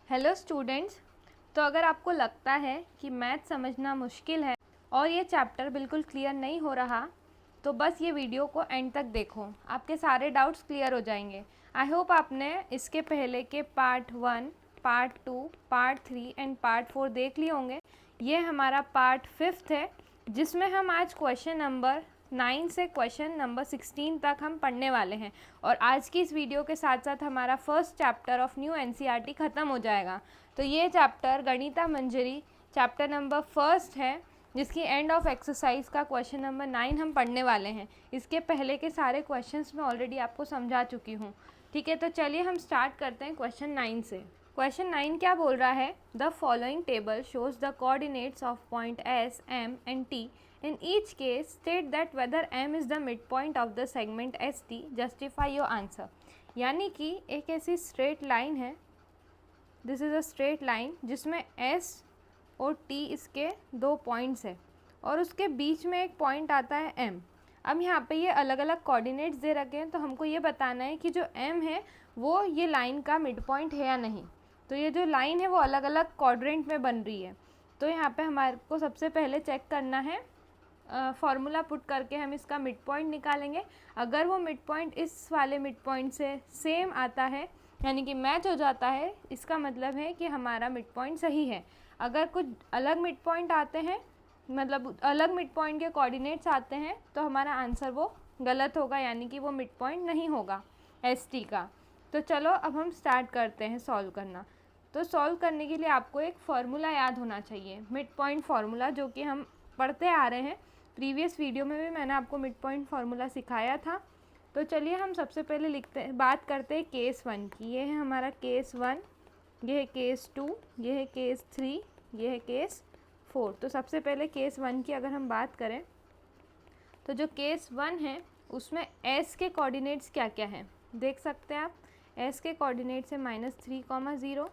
Hello students. तो अगर आपको लगता है कि मैथ समझना मुश्किल है और ये चैप्टर बिल्कुल क्लियर नहीं हो रहा, तो बस ये वीडियो को एंड तक देखो, आपके सारे डाउट्स क्लियर हो जाएंगे। आई होप आपने इसके पहले के part 1, part 2, part 3 and part 4 देख लिए होंगे। ये हमारा पार्ट 5 है, जिसमें हम आज क्वेश्चन नंबर 9 से क्वेश्चन नंबर 16 तक हम पढ़ने वाले हैं। और आज की इस वीडियो के साथ साथ हमारा first chapter of new NCERT ख़त्म हो जाएगा। तो ये चैप्टर गणिता मंजरी चैप्टर नंबर 1 है, जिसकी एंड ऑफ एक्सरसाइज का क्वेश्चन नंबर 9 हम पढ़ने वाले हैं। इसके पहले के सारे क्वेश्चंस मैं ऑलरेडी आपको समझा चुकी हूँ। ठीक है, तो चलिए हम स्टार्ट करते हैं क्वेश्चन 9 से। क्वेश्चन 9 क्या बोल रहा है? The following table shows the coordinates of point S, M and T. In each case, state that whether m is the midpoint of the segment ST. Justify your answer. यानी कि एक ऐसी straight line है, this is a straight line जिसमें S और T इसके दो points है और उसके बीच में एक पॉइंट आता है M। अब यहाँ पे ये अलग अलग कोऑर्डिनेट्स दे रखे हैं, तो हमको ये बताना है कि जो M है वो ये लाइन का मिड पॉइंट है या नहीं। तो ये जो लाइन है वो अलग अलग क्वाड्रेंट में बन रही है। तो यहाँ पे हमारे को सबसे पहले चेक करना है, फार्मूला पुट करके हम इसका मिड पॉइंट निकालेंगे। अगर वो मिड पॉइंट इस वाले मिड पॉइंट से सेम आता है, यानी कि मैच हो जाता है, इसका मतलब है कि हमारा मिड पॉइंट सही है। अगर कुछ अलग मिड पॉइंट आते हैं, मतलब अलग मिड पॉइंट के कोऑर्डिनेट्स आते हैं, तो हमारा आंसर वो गलत होगा, यानी कि वो मिड पॉइंट नहीं होगा ST का। तो चलो अब हम स्टार्ट करते हैं सॉल्व करना। तो सॉल्व करने के लिए आपको एक फार्मूला याद होना चाहिए, मिड पॉइंट फार्मूला, जो कि हम पढ़ते आ रहे हैं। प्रीवियस वीडियो में भी मैंने आपको मिड पॉइंट फार्मूला सिखाया था। तो चलिए हम सबसे पहले बात करते हैं केस 1 की। ये है हमारा केस 1, ये है केस 2, ये है केस 3, ये है केस 4। तो सबसे पहले केस 1 की अगर हम बात करें, तो जो केस 1 है उसमें S के कोऑर्डिनेट्स क्या क्या हैं देख सकते हैं आप। S के कोऑर्डिनेट्स है -3, 0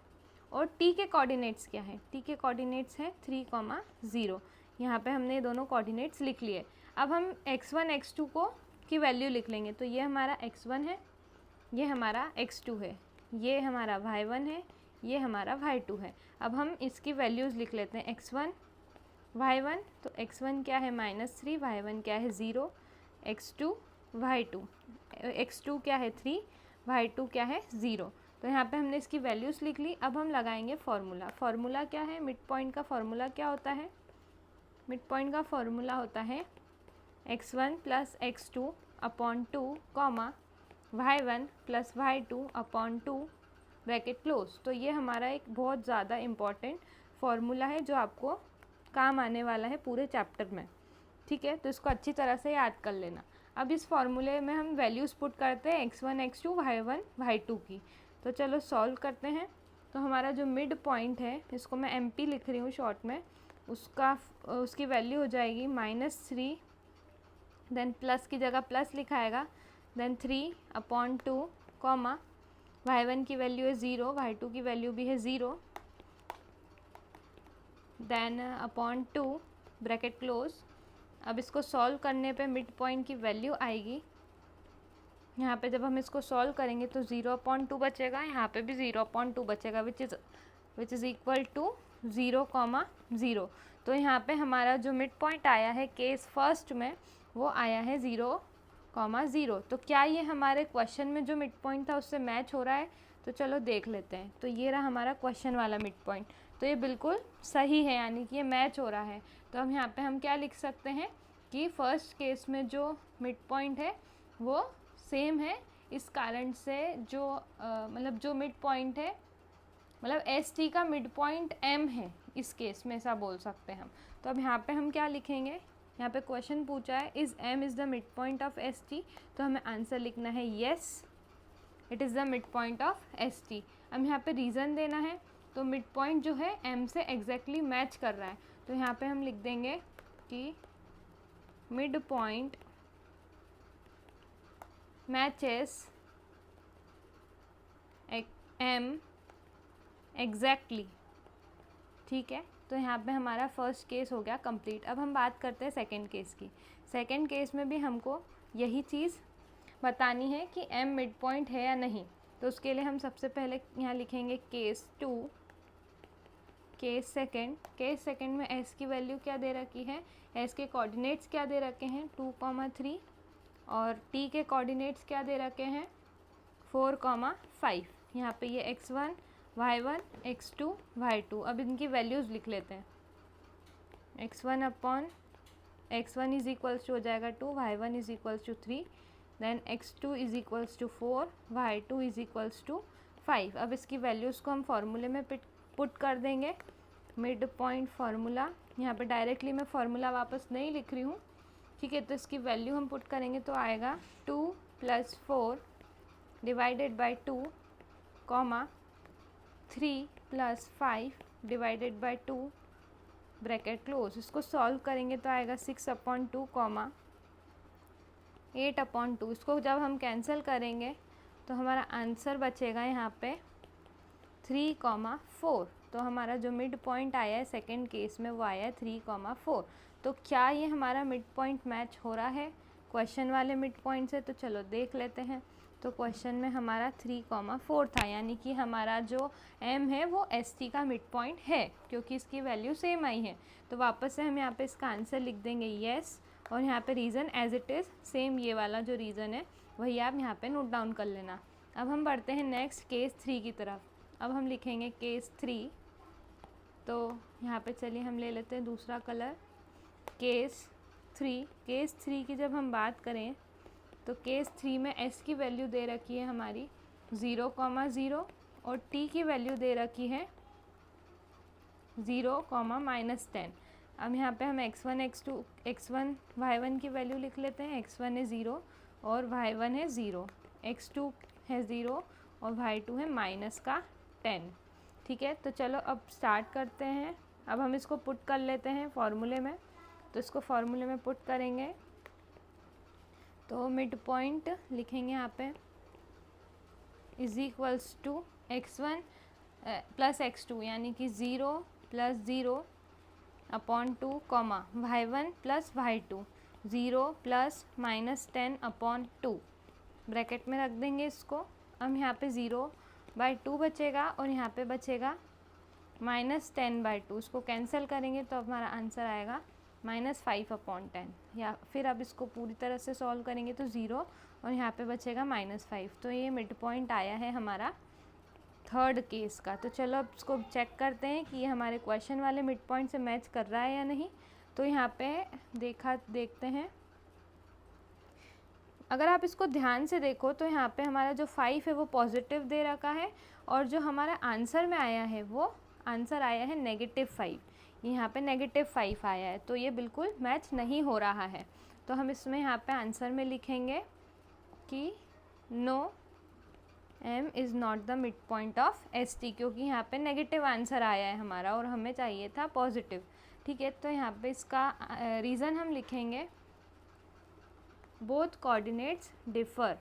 और T के कोऑर्डिनेट्स क्या है? T के कोऑर्डिनेट्स है 3, 0। यहाँ पे हमने दोनों कोऑर्डिनेट्स लिख लिए। अब हम x1 x2 को की वैल्यू लिख लेंगे। तो ये हमारा x1 है, ये हमारा x2 है, ये हमारा y1 है, ये हमारा y2 है। अब हम इसकी वैल्यूज़ लिख लेते हैं, x1 y1। तो x1 क्या है -3, y1 क्या है 0, x2 y2, x2 क्या है 3, y2 क्या है 0। तो यहाँ पे हमने इसकी वैल्यूज़ लिख ली। अब हम लगाएंगे फार्मूला। फार्मूला क्या है? मिड पॉइंट का फार्मूला क्या होता है? मिड पॉइंट का फॉर्मूला होता है x1 + x2 upon 2, y1 + y2 upon 2 bracket close. तो ये हमारा एक बहुत ज़्यादा इम्पॉर्टेंट फार्मूला है, जो आपको काम आने वाला है पूरे चैप्टर में। ठीक है, तो इसको अच्छी तरह से याद कर लेना। अब इस फार्मूले में हम वैल्यूज़ पुट करते हैं x1 x2 y1 y2 की। तो चलो सॉल्व करते हैं। तो हमारा जो मिड पॉइंट है, इसको मैं MP लिख रही हूँ शॉर्ट में, उसकी वैल्यू हो जाएगी -3, देन प्लस की जगह प्लस लिखाएगा, देन 3 अपॉन 2, y1 की वैल्यू है 0, y2 की वैल्यू भी है 0, देन अपॉन 2 ब्रैकेट क्लोज। अब इसको सॉल्व करने पे मिड पॉइंट की वैल्यू आएगी, यहाँ पे जब हम इसको सॉल्व करेंगे तो 0/2 बचेगा, यहाँ पे भी 0/2 बचेगा, विच इज़ इक्वल टू 0, 0। तो यहाँ पे हमारा जो मिड पॉइंट आया है केस फर्स्ट में, वो आया है 0, 0। तो क्या ये हमारे क्वेश्चन में जो मिड पॉइंट था उससे मैच हो रहा है? तो चलो देख लेते हैं। तो ये रहा हमारा क्वेश्चन वाला मिड पॉइंट। तो ये बिल्कुल सही है, यानी कि ये मैच हो रहा है। तो हम यहाँ पे हम क्या लिख सकते हैं कि फर्स्ट केस में जो मिड पॉइंट है वो सेम है। इस कारण से जो मतलब जो मिड पॉइंट है, मतलब ST का मिड पॉइंट M है, इस केस में ऐसा बोल सकते हैं हम। तो अब यहाँ पे हम क्या लिखेंगे? यहाँ पे क्वेश्चन पूछा है is M is the mid point of ST। तो हमें आंसर लिखना है yes, it is the mid point of ST। अब यहाँ पे रीज़न देना है, तो मिड पॉइंट जो है M से एग्जैक्टली मैच कर रहा है। तो यहाँ पे हम लिख देंगे कि mid point matches M exactly. ठीक है, तो यहाँ पे हमारा फर्स्ट केस हो गया कंप्लीट। अब हम बात करते हैं सेकंड केस की। सेकंड केस में भी हमको यही चीज़ बतानी है कि M मिड पॉइंट है या नहीं। तो उसके लिए हम सबसे पहले यहाँ लिखेंगे केस 2, केस सेकेंड में एस की वैल्यू क्या दे रखी है, एस के कोऑर्डिनेट्स क्या दे रखे हैं 2, 3 और टी के कोऑर्डिनेट्स क्या दे रखे हैं 4, 5। यहाँ पे ये x1 y1 x2 y2। अब इनकी वैल्यूज़ लिख लेते हैं। x1 इज इक्वल्स टू हो जाएगा 2, y1 is equals to 3, then x2 is equals to 4, y2 is equals to 5। अब इसकी वैल्यूज़ को हम फॉर्मूले में पुट कर देंगे। मिड पॉइंट फार्मूला, यहाँ पे डायरेक्टली मैं फार्मूला वापस नहीं लिख रही हूँ, ठीक है। तो इसकी वैल्यू हम पुट करेंगे तो आएगा 2 + 4 divided by 2, 3 + 5 divided by 2 bracket close. इसको सॉल्व करेंगे तो आएगा 6/2, 8/2। इसको जब हम कैंसिल करेंगे तो हमारा आंसर बचेगा यहाँ पे 3, 4। तो हमारा जो मिड पॉइंट आया है सेकंड केस में वो आया है 3, 4। तो क्या ये हमारा मिड पॉइंट मैच हो रहा है क्वेश्चन वाले मिड पॉइंट से? तो चलो देख लेते हैं। तो क्वेश्चन में हमारा 3, 4 था, यानी कि हमारा जो m है वो ST का मिड पॉइंट है, क्योंकि इसकी वैल्यू सेम आई है। तो वापस से हम यहाँ पे इसका आंसर लिख देंगे येस, और यहाँ पे reason as it is same, ये वाला जो रीज़न है वही आप यहाँ पे नोट डाउन कर लेना। अब हम बढ़ते हैं नेक्स्ट केस 3 की तरफ। अब हम लिखेंगे केस 3। तो यहाँ पे चलिए हम ले लेते हैं दूसरा कलर, केस 3 की जब हम बात करें तो केस 3 में s की वैल्यू दे रखी है हमारी 0, और t की वैल्यू दे रखी है 0, -10। अब यहाँ पे हम x1 y1 की वैल्यू लिख लेते हैं। x1 है 0 और y1 है 0, x2 है 0 और y2 है -10। ठीक है, तो चलो अब स्टार्ट करते हैं। अब हम इसको पुट कर लेते हैं फॉर्मूले में। तो इसको फॉर्मूले में पुट करेंगे तो मिड पॉइंट लिखेंगे यहाँ पे is equals to x1 + x2, यानी कि 0 + 0/2, y1 + y2 0 + -10/2 ब्रैकेट में रख देंगे इसको। अब यहाँ पे 0/2 बचेगा और यहाँ पे बचेगा -10/2। इसको कैंसिल करेंगे तो हमारा आंसर आएगा -5/10। या फिर अब इसको पूरी तरह से सॉल्व करेंगे तो 0 और यहाँ पे बचेगा -5। तो ये मिड पॉइंट आया है हमारा थर्ड केस का। तो चलो अब इसको चेक करते हैं कि ये हमारे क्वेश्चन वाले मिड पॉइंट से मैच कर रहा है या नहीं। तो यहाँ पे देखते हैं। अगर आप इसको ध्यान से देखो तो यहाँ पे हमारा जो 5 है वो पॉजिटिव दे रखा है, और जो हमारा आंसर में आया है वो आंसर आया है -5। यहाँ पे -5 आया है, तो ये बिल्कुल मैच नहीं हो रहा है। तो हम इसमें यहाँ पे आंसर में लिखेंगे कि no, m is not the mid point of ST, क्योंकि यहाँ पे नेगेटिव आंसर आया है हमारा और हमें चाहिए था पॉजिटिव। ठीक है, तो यहाँ पे इसका रीज़न हम लिखेंगे बोथ कोऑर्डिनेट्स डिफर।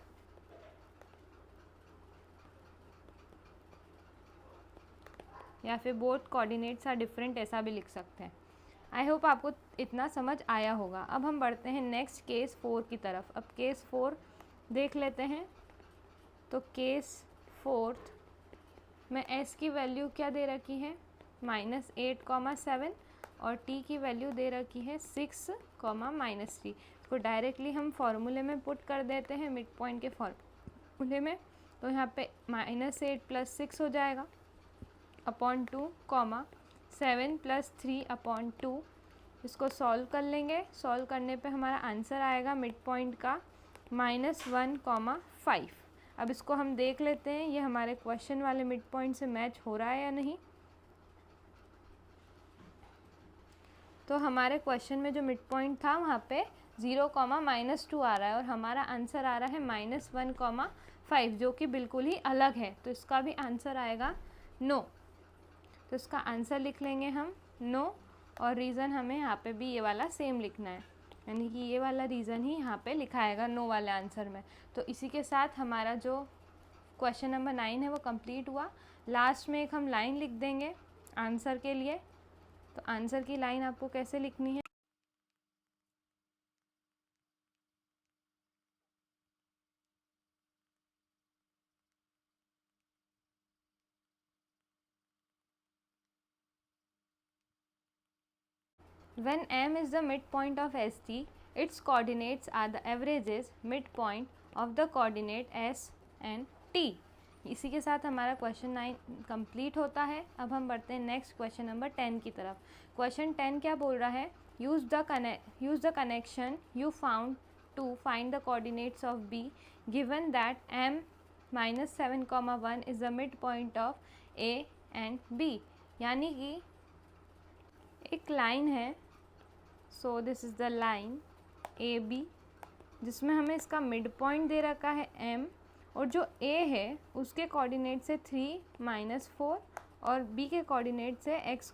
या फिर बोथ कोऑर्डिनेट्स आर डिफरेंट, ऐसा भी लिख सकते हैं। आई होप आपको इतना समझ आया होगा। अब हम बढ़ते हैं नेक्स्ट केस 4 की तरफ। अब केस 4 देख लेते हैं। तो केस 4 में s की वैल्यू क्या दे रखी है -8, 7 और t की वैल्यू दे रखी है 6, -3। इसको डायरेक्टली हम फॉर्मूले में पुट कर देते हैं, मिड पॉइंट के फॉर्मूले में। तो यहाँ पे -8 + 6 हो जाएगा /2, 7 + 3/2। इसको सॉल्व कर लेंगे। सॉल्व करने पे हमारा आंसर आएगा मिड पॉइंट का -1, 5। अब इसको हम देख लेते हैं ये हमारे क्वेश्चन वाले मिड पॉइंट से मैच हो रहा है या नहीं। तो हमारे क्वेश्चन में जो मिड पॉइंट था वहाँ पे 0, -2 आ रहा है और हमारा आंसर आ रहा है -1, 5, जो कि बिल्कुल ही अलग है। तो इसका भी आंसर आएगा नो। तो इसका आंसर लिख लेंगे हम नो, और रीज़न हमें यहाँ पे भी ये वाला सेम लिखना है, यानी कि ये वाला रीज़न ही यहाँ पे लिखा आएगा नो वाले आंसर में। तो इसी के साथ हमारा जो क्वेश्चन नंबर 9 है वो कंप्लीट हुआ। लास्ट में एक हम लाइन लिख देंगे आंसर के लिए। तो आंसर की लाइन आपको कैसे लिखनी है, When M is the midpoint of ST, its coordinates are the averages midpoint of the coordinate S and T. इसी के साथ हमारा क्वेश्चन 9 कंप्लीट होता है। अब हम बढ़ते हैं नेक्स्ट क्वेश्चन नंबर 10 की तरफ। क्वेश्चन 10 क्या बोल रहा है? Use the connection you found to find the coordinates of B given that M -7, 1 is the mid point of A and B। यानी कि एक लाइन है, so this is the line AB जिसमें हमें इसका मिड पॉइंट दे रखा है M, और जो A है उसके कोऑर्डिनेट से 3, -4 और B के कोऑर्डिनेट से x,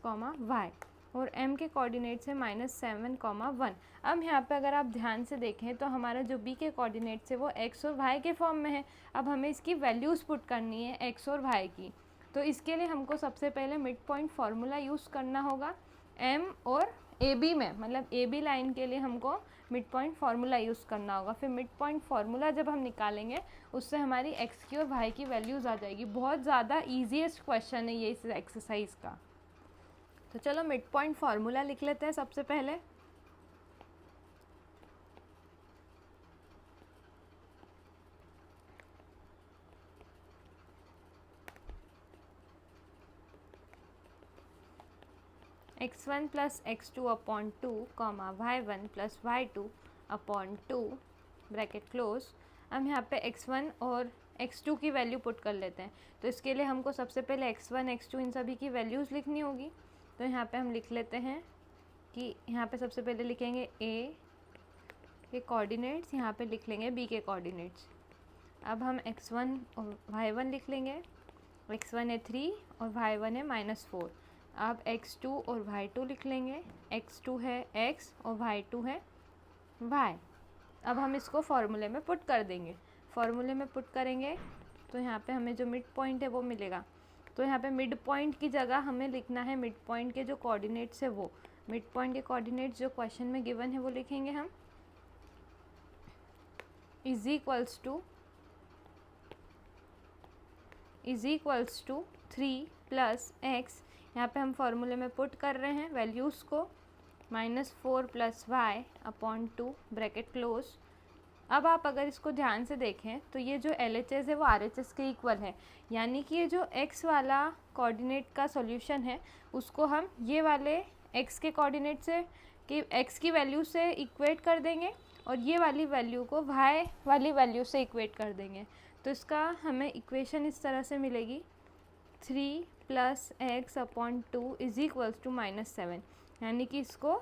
y और M के कोऑर्डिनेट से -7, 1। अब यहाँ पे अगर आप ध्यान से देखें तो हमारा जो B के कोऑर्डिनेट से वो x और y के फॉर्म में है। अब हमें इसकी वैल्यूज़ पुट करनी है x और y की, तो इसके लिए हमको सबसे पहले मिड पॉइंट फार्मूला यूज़ करना होगा M और AB में, मतलब AB लाइन के लिए हमको मिड पॉइंट फार्मूला यूज़ करना होगा। फिर मिड पॉइंट फार्मूला जब हम निकालेंगे उससे हमारी x की और y की वैल्यूज़ आ जाएगी। बहुत ज़्यादा ईजीएस्ट क्वेश्चन है ये इस एक्सरसाइज का। तो चलो मिड पॉइंट फार्मूला लिख लेते हैं सबसे पहले। x1 + x2/2, y1 + y2/2 bracket close. हम यहाँ पे x1 और x2 की वैल्यू पुट कर लेते हैं। तो इसके लिए हमको सबसे पहले x1 x2 इन सभी की वैल्यूज़ लिखनी होगी। तो यहाँ पे हम लिख लेते हैं कि यहाँ पे सबसे पहले लिखेंगे A के कोऑर्डिनेट्स, यहाँ पे लिख लेंगे B के कोऑर्डिनेट्स। अब हम x1 और y1 लिख लेंगे। x1 है 3 और y1 है -4। अब x2 और y2 लिख लेंगे। x2 है x और y2 है y। अब हम इसको फॉर्मूले में पुट कर देंगे। फॉर्मूले में पुट करेंगे तो यहाँ पे हमें जो मिड पॉइंट है वो मिलेगा। तो यहाँ पे मिड पॉइंट की जगह हमें लिखना है मिड पॉइंट के जो कोऑर्डिनेट्स है वो। मिड पॉइंट के कोऑर्डिनेट्स जो क्वेश्चन में गिवन है वो लिखेंगे हम। इज इक्वल्स टू 3 + x, यहाँ पे हम फॉर्मूले में पुट कर रहे हैं वैल्यूज़ को, -4 + y/2 ब्रैकेट क्लोज। अब आप अगर इसको ध्यान से देखें तो ये जो LHS है वो RHS के इक्वल है। यानी कि ये जो x वाला कोऑर्डिनेट का सॉल्यूशन है उसको हम ये वाले x के कोऑर्डिनेट से कि x की वैल्यू से इक्वेट कर देंगे और ये वाली वैल्यू को y वाली वैल्यू से इक्वेट कर देंगे। तो इसका हमें इक्वेशन इस तरह से मिलेगी 3 + x/2 = -7। यानी कि इसको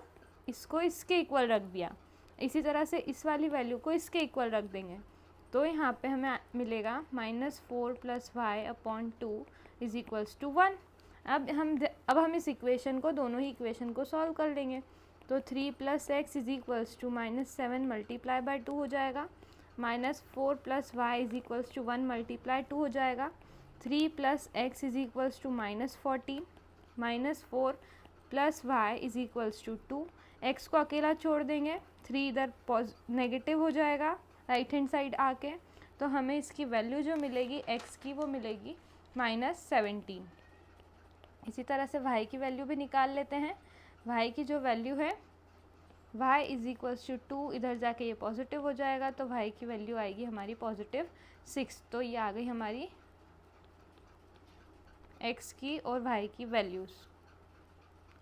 इसके इक्वल रख दिया। इसी तरह से इस वाली वैल्यू को इसके इक्वल रख देंगे। तो यहाँ पे हमें मिलेगा -4 + y/2 = 1। अब हम इस इक्वेशन को, दोनों ही इक्वेशन को सॉल्व कर लेंगे। तो 3 + x = -7 × 2 हो जाएगा। -4 + y = 1 × 2 हो जाएगा। 3 + x = -14, -4 + y = 2। x को अकेला छोड़ देंगे, 3 इधर नेगेटिव हो जाएगा राइट हैंड साइड आके। तो हमें इसकी वैल्यू जो मिलेगी x की वो मिलेगी -17। इसी तरह से y की वैल्यू भी निकाल लेते हैं। y की जो वैल्यू है y = 2, इधर जाके ये पॉजिटिव हो जाएगा तो y की वैल्यू आएगी हमारी +6। तो ये आ गई हमारी x की और y की वैल्यूज़।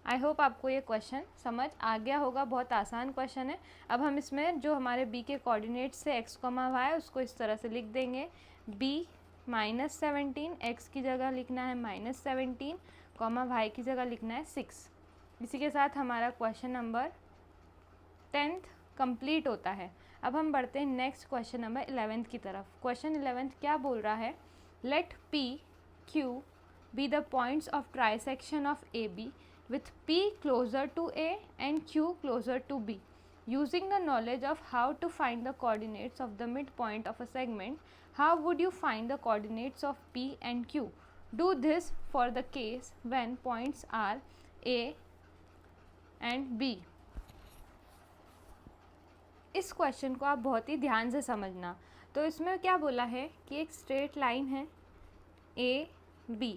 आई होप आपको ये क्वेश्चन समझ आ गया होगा। बहुत आसान क्वेश्चन है। अब हम इसमें जो हमारे b के कोऑर्डिनेट्स से x, y उसको इस तरह से लिख देंगे। b -17, x की जगह लिखना है -17, y की जगह लिखना है 6। इसी के साथ हमारा क्वेश्चन नंबर 10th कंप्लीट होता है। अब हम बढ़ते हैं नेक्स्ट क्वेश्चन नंबर 11th की तरफ। क्वेश्चन 11th क्या बोल रहा है? Let P, Q be the points of trisection of AB with P closer to A and Q closer to B. Using the knowledge of how to find the coordinates of the midpoint of a segment, how would you find the coordinates of P and Q? Do this for the case when points are A and B. इस question को आप बहुत ही ध्यान से समझना। तो इसमें क्या बोला है कि एक स्ट्रेट लाइन है A B,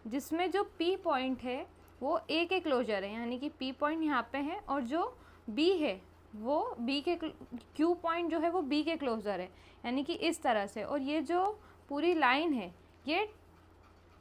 जिसमें जो P पॉइंट है वो ए के क्लोजर है, यानी कि पी पॉइंट यहाँ पे है और जो बी है वो बी के क्यू पॉइंट जो है वो बी के क्लोजर है, यानी कि इस तरह से। और ये जो पूरी लाइन है ये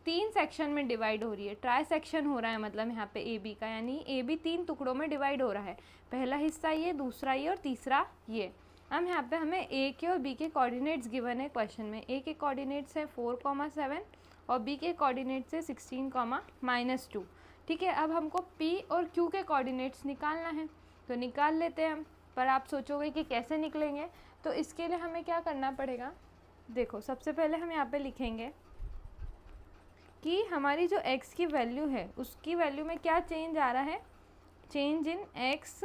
3 सेक्शन में डिवाइड हो रही है, ट्राई सेक्शन हो रहा है मतलब यहाँ पे ए बी का, यानी ए बी 3 टुकड़ों में डिवाइड हो रहा है। पहला हिस्सा ये, दूसरा ये और तीसरा ये। अब यहाँ पे हमें ए के और बी के कोऑर्डिनेट्स गिवन है क्वेश्चन में। ए के कोऑर्डिनेट्स है 4,7 और बी के कोऑर्डिनेट्स है 16,-2। ठीक है, अब हमको पी और क्यू के कोऑर्डिनेट्स निकालना है, तो निकाल लेते हैं हम। पर आप सोचोगे कि कैसे निकलेंगे, तो इसके लिए हमें क्या करना पड़ेगा। देखो, सबसे पहले हम यहाँ पे लिखेंगे कि हमारी जो x की वैल्यू है उसकी वैल्यू में क्या चेंज आ रहा है, change in x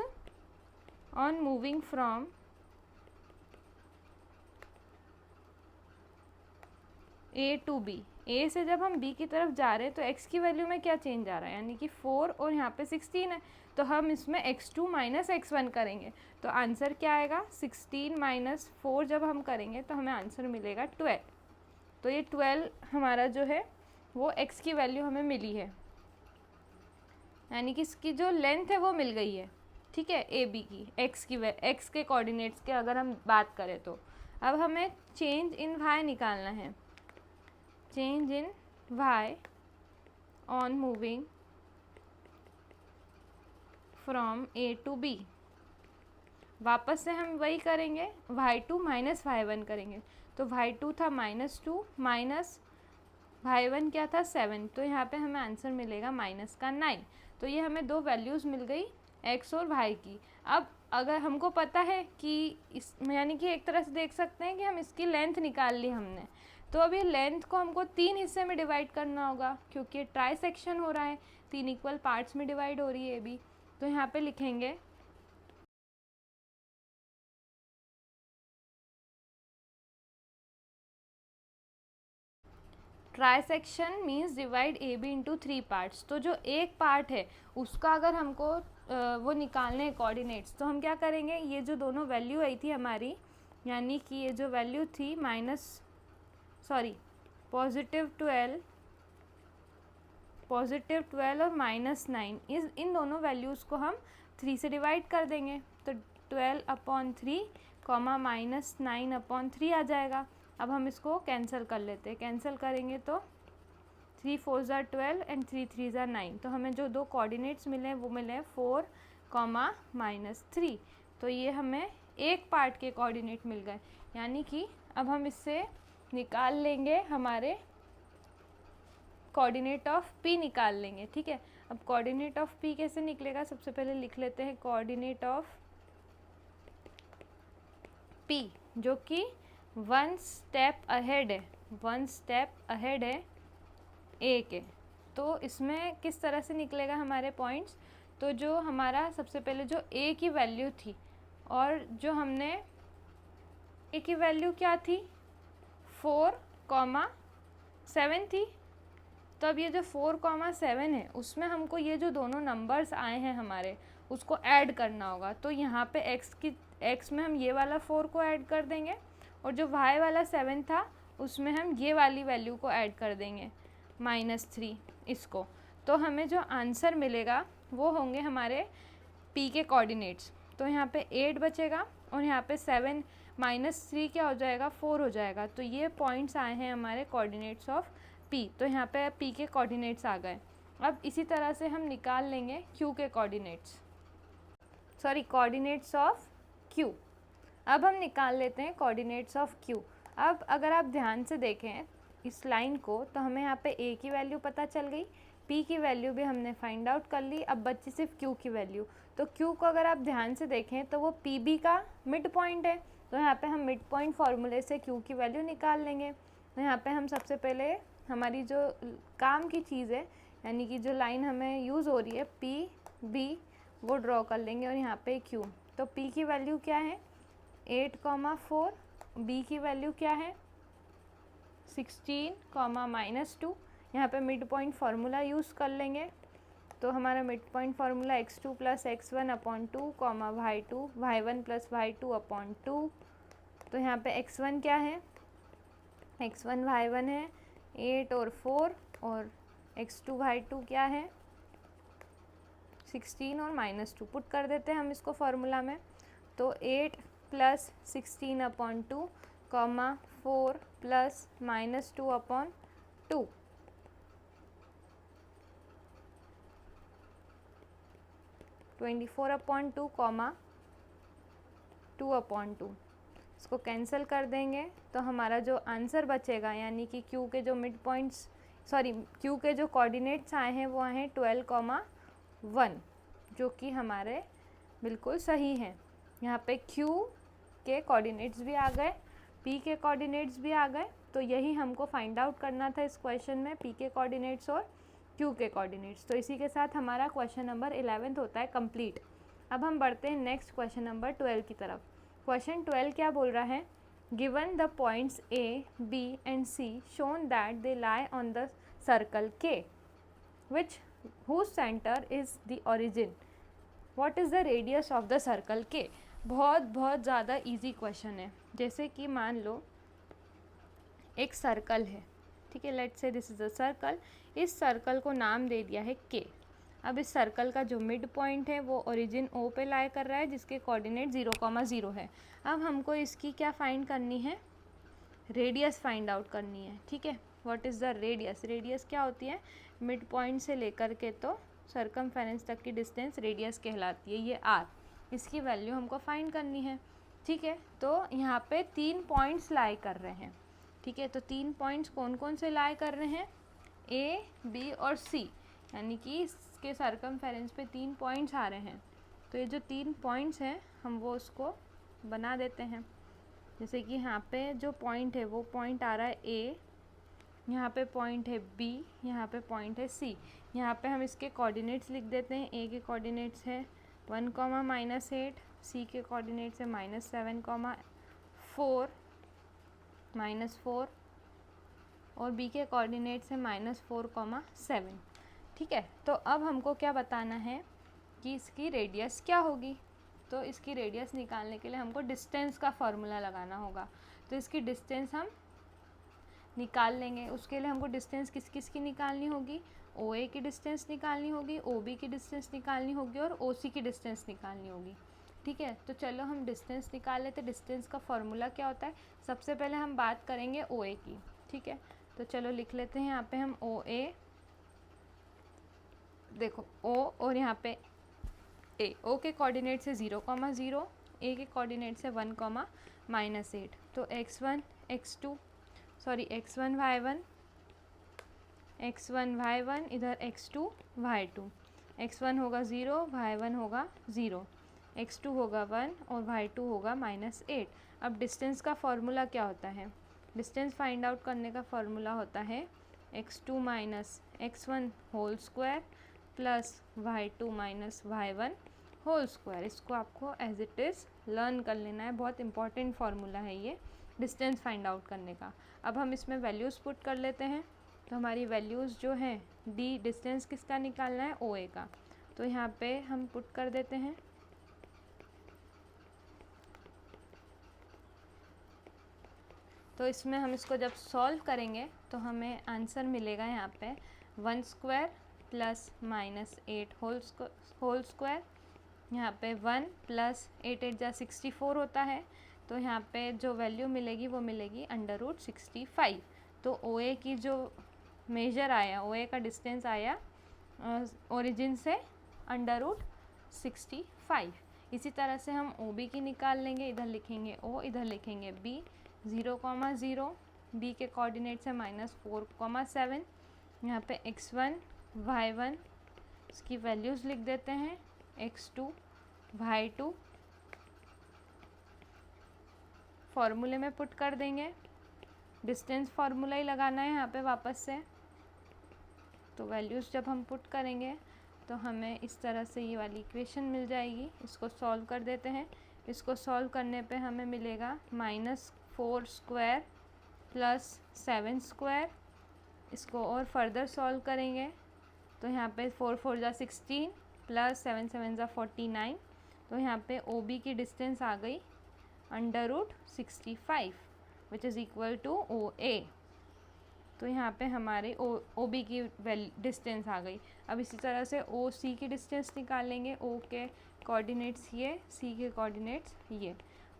on moving from a to b। a से जब हम b की तरफ जा रहे हैं तो x की वैल्यू में क्या चेंज आ रहा है, यानी कि 4 और यहाँ पे 16 है, तो हम इसमें x2 माइनस x1 करेंगे तो आंसर क्या आएगा, 16 माइनस 4 जब हम करेंगे तो हमें आंसर मिलेगा 12। तो ये 12 हमारा जो है वो x की वैल्यू हमें मिली है, यानी कि इसकी जो लेंथ है वो मिल गई है। ठीक है, ए बी की x के कोऑर्डिनेट्स के अगर हम बात करें तो अब हमें चेंज इन y निकालना है। Change in y on moving from a to b। वापस से हम वही करेंगे, y2 माइनस y1 करेंगे, तो y2 था -2 माइनस y1 क्या था 7, तो यहाँ पे हमें आंसर मिलेगा -9। तो ये हमें दो वैल्यूज़ मिल गई x और y की। अब अगर हमको पता है कि इस, यानी कि एक तरह से देख सकते हैं कि हम इसकी लेंथ निकाल ली हमने, तो अब ये लेंथ को हमको 3 हिस्से में डिवाइड करना होगा, क्योंकि ट्राई सेक्शन हो रहा है, 3 इक्वल पार्ट्स में डिवाइड हो रही है भी। तो यहाँ पे लिखेंगे trisection means divide A B into 3 parts. तो जो एक पार्ट है उसका अगर हमको वो निकालने हैं कोऑर्डिनेट्स, तो हम क्या करेंगे, ये जो दोनों वैल्यू आई थी हमारी, यानी कि ये जो वैल्यू थी +12 और -9, इन दोनों वैल्यूज़ को हम 3 से डिवाइड कर देंगे, तो 12/3 -9/3 आ जाएगा। अब हम इसको कैंसिल कर लेते हैं, कैंसिल करेंगे तो 3 4 ज़ा 12 एंड 3 3 ज़ा 9। तो हमें जो दो कोऑर्डिनेट्स मिले वो मिले 4, -3। तो ये हमें एक पार्ट के कोऑर्डिनेट मिल गए, यानी कि अब हम इससे निकाल लेंगे हमारे कोऑर्डिनेट ऑफ p निकाल लेंगे। ठीक है, अब कोऑर्डिनेट ऑफ p कैसे निकलेगा, सबसे पहले लिख लेते हैं कोऑर्डिनेट ऑफ p, जो कि 1 स्टेप अहेड है a के। तो इसमें किस तरह से निकलेगा हमारे पॉइंट्स, तो जो हमारा सबसे पहले जो a की वैल्यू थी, और जो हमने a की वैल्यू क्या थी 4,7 थी, तो अब ये जो 4,7 है उसमें हमको ये जो दोनों नंबर्स आए हैं हमारे उसको ऐड करना होगा। तो यहाँ पे x में हम ये वाला 4 को ऐड कर देंगे, और जो y वाला 7 था उसमें हम ये वाली वैल्यू को ऐड कर देंगे -3 इसको। तो हमें जो आंसर मिलेगा वो होंगे हमारे p के कोऑर्डिनेट्स। तो यहाँ पे 8 बचेगा और यहाँ पे 7 -3 क्या हो जाएगा, 4 हो जाएगा। तो ये पॉइंट्स आए हैं हमारे कोऑर्डिनेट्स ऑफ p। तो यहाँ पे p के कोऑर्डिनेट्स आ गए। अब इसी तरह से हम निकाल लेंगे q के कोऑर्डिनेट्स ऑफ q। अब हम निकाल लेते हैं कोऑर्डिनेट्स ऑफ q। अब अगर आप ध्यान से देखें इस लाइन को, तो हमें यहाँ पे a की वैल्यू पता चल गई, p की वैल्यू भी हमने फाइंड आउट कर ली, अब बची सिर्फ q की वैल्यू। तो q को अगर आप ध्यान से देखें तो वो pb का मिड पॉइंट है, तो यहाँ पे हम मिड पॉइंट फार्मूले से q की वैल्यू निकाल लेंगे। तो यहाँ पे हम सबसे पहले हमारी जो काम की चीज़ है, यानी कि जो लाइन हमें यूज़ हो रही है pb, वो ड्रॉ कर लेंगे और यहाँ पे q। तो p की वैल्यू क्या है 8,4, b की वैल्यू क्या है 16, -2। यहाँ पे मिड पॉइंट फार्मूला यूज़ कर लेंगे, तो हमारा mid point formula x2 + x1/2, y2 y1 + y2/2। तो यहाँ पे x1 क्या है, x1 y1 है 8 और 4, और x2 y2 क्या है 16 और -2 पुट कर देते हैं हम इसको फॉर्मूला में। तो 8 + 16/2, 4 + -2/2, 24/2, 2/2। इसको कैंसिल कर देंगे तो हमारा जो आंसर बचेगा, यानी कि क्यू के जो मिड पॉइंट्स क्यू के जो कोऑर्डिनेट्स आए हैं वो आए हैं 12,1, जो कि हमारे बिल्कुल सही हैं। यहाँ पे क्यू के कोऑर्डिनेट्स भी आ गए, पी के कोऑर्डिनेट्स भी आ गए। तो यही हमको फाइंड आउट करना था इस क्वेश्चन में, पी के कोऑर्डिनेट्स और क्यू के कोऑर्डिनेट्स। तो इसी के साथ हमारा क्वेश्चन नंबर 11 होता है कंप्लीट। अब हम बढ़ते हैं नेक्स्ट क्वेश्चन नंबर 12 की तरफ। क्वेश्चन 12 क्या बोल रहा है? Given the points A, B and C shown that they lie on the circle के which whose center is the origin, what is the radius of the circle K। बहुत ज़्यादा easy question है। जैसे कि मान लो एक सर्कल है, ठीक है, let's say this is a circle. इस सर्कल को नाम दे दिया है K। अब इस सर्कल का जो मिड पॉइंट है वो ओरिजिन O पे लाई कर रहा है, जिसके कोऑर्डिनेट 0,0 है। अब हमको इसकी क्या फाइंड करनी है? रेडियस फाइंड आउट करनी है, ठीक है। What is the radius? Radius क्या होती है? मिड पॉइंट से लेकर के तो सर्कमफेरेंस तक की डिस्टेंस रेडियस कहलाती है, ये R। इसकी वैल्यू हमको फाइंड करनी है, ठीक है। तो यहाँ पे 3 पॉइंट्स लाई कर रहे हैं, ठीक है। तो 3 पॉइंट्स कौन कौन से लाई कर रहे हैं? A, B और C, यानी कि इसके सर्कमफेरेंस पे 3 पॉइंट्स आ रहे हैं। तो ये जो 3 पॉइंट्स हैं हम वो उसको बना देते हैं। जैसे कि यहाँ पे जो पॉइंट है वो पॉइंट आ रहा है A, यहाँ पे पॉइंट है B, यहाँ पे पॉइंट है C। यहाँ पे हम इसके कोऑर्डिनेट्स लिख देते हैं। A के कोऑर्डिनेट्स है 1, -8, C के कोऑर्डिनेट्स है -7, -4, और B के कोऑर्डिनेट्स है -4, 7, ठीक है। तो अब हमको क्या बताना है कि इसकी रेडियस क्या होगी। तो इसकी रेडियस निकालने के लिए हमको डिस्टेंस का फॉर्मूला लगाना होगा। तो इसकी डिस्टेंस हम निकाल लेंगे। उसके लिए हमको डिस्टेंस किस किस की निकालनी होगी? OA की डिस्टेंस निकालनी होगी, OB की डिस्टेंस निकालनी होगी और OC की डिस्टेंस निकालनी होगी, ठीक है। तो चलो हम डिस्टेंस निकाल लेते। डिस्टेंस का फॉर्मूला क्या होता है? सबसे पहले हम बात करेंगे OA की, ठीक है। तो चलो लिख लेते हैं यहाँ पे हम OA, देखो O और यहाँ पे A। O के कोऑर्डिनेट से 0,0, A के कोऑर्डिनेट से 1, -8। तो x1 y1 इधर x2 y2। x1 होगा 0, y1 होगा 0, x2 होगा 1 और y2 होगा -8। अब डिस्टेंस का फॉर्मूला क्या होता है? डिस्टेंस फाइंड आउट करने का फॉर्मूला होता है x2 - x1 whole square plus y2 - y1 whole square. इसको आपको एज इट इज़ लर्न कर लेना है, बहुत इंपॉर्टेंट फार्मूला है ये डिस्टेंस फाइंड आउट करने का। अब हम इसमें वैल्यूज़ पुट कर लेते हैं। तो हमारी वैल्यूज़ जो हैं, डी डिस्टेंस किसका निकालना है? OA का। तो यहाँ पे हम पुट कर देते हैं। तो इसमें हम इसको जब सॉल्व करेंगे तो हमें आंसर मिलेगा यहाँ पे 1 स्क्वायर प्लस -8 होल स्क्वायर। यहाँ पे 1 + 8 × 8 = 64 होता है। तो यहाँ पे जो वैल्यू मिलेगी वो मिलेगी √65। तो OA की जो मेजर आया, OA का डिस्टेंस आया ओरिजिन से √65। इसी तरह से हम OB की निकाल लेंगे। इधर लिखेंगे O, इधर लिखेंगे B। 0,0, B के कोऑर्डिनेट्स है -4, 7। यहाँ पे x1 y1 इसकी वैल्यूज़ लिख देते हैं, x2 y2 फॉर्मूले में पुट कर देंगे। डिस्टेंस फार्मूला ही लगाना है यहाँ पे वापस से। तो वैल्यूज़ जब हम पुट करेंगे तो हमें इस तरह से ये वाली इक्वेशन मिल जाएगी। इसको सॉल्व कर देते हैं। इसको सॉल्व करने पे हमें मिलेगा -4 स्क्वायर प्लस 7 स्क्वायर। इसको और फर्दर सॉल्व करेंगे तो यहाँ पे 4 × 4 = 16 प्लस 7 × 7 = 49। तो यहाँ पे OB की डिस्टेंस आ गई √65 which is equal to OA। तो यहाँ पे हमारे ओ बी की डिस्टेंस आ गई। अब इसी तरह से ओ सी की डिस्टेंस निकालेंगे। ओ के कोऑर्डिनेट्स ये, सी के कोऑर्डिनेट्स ये।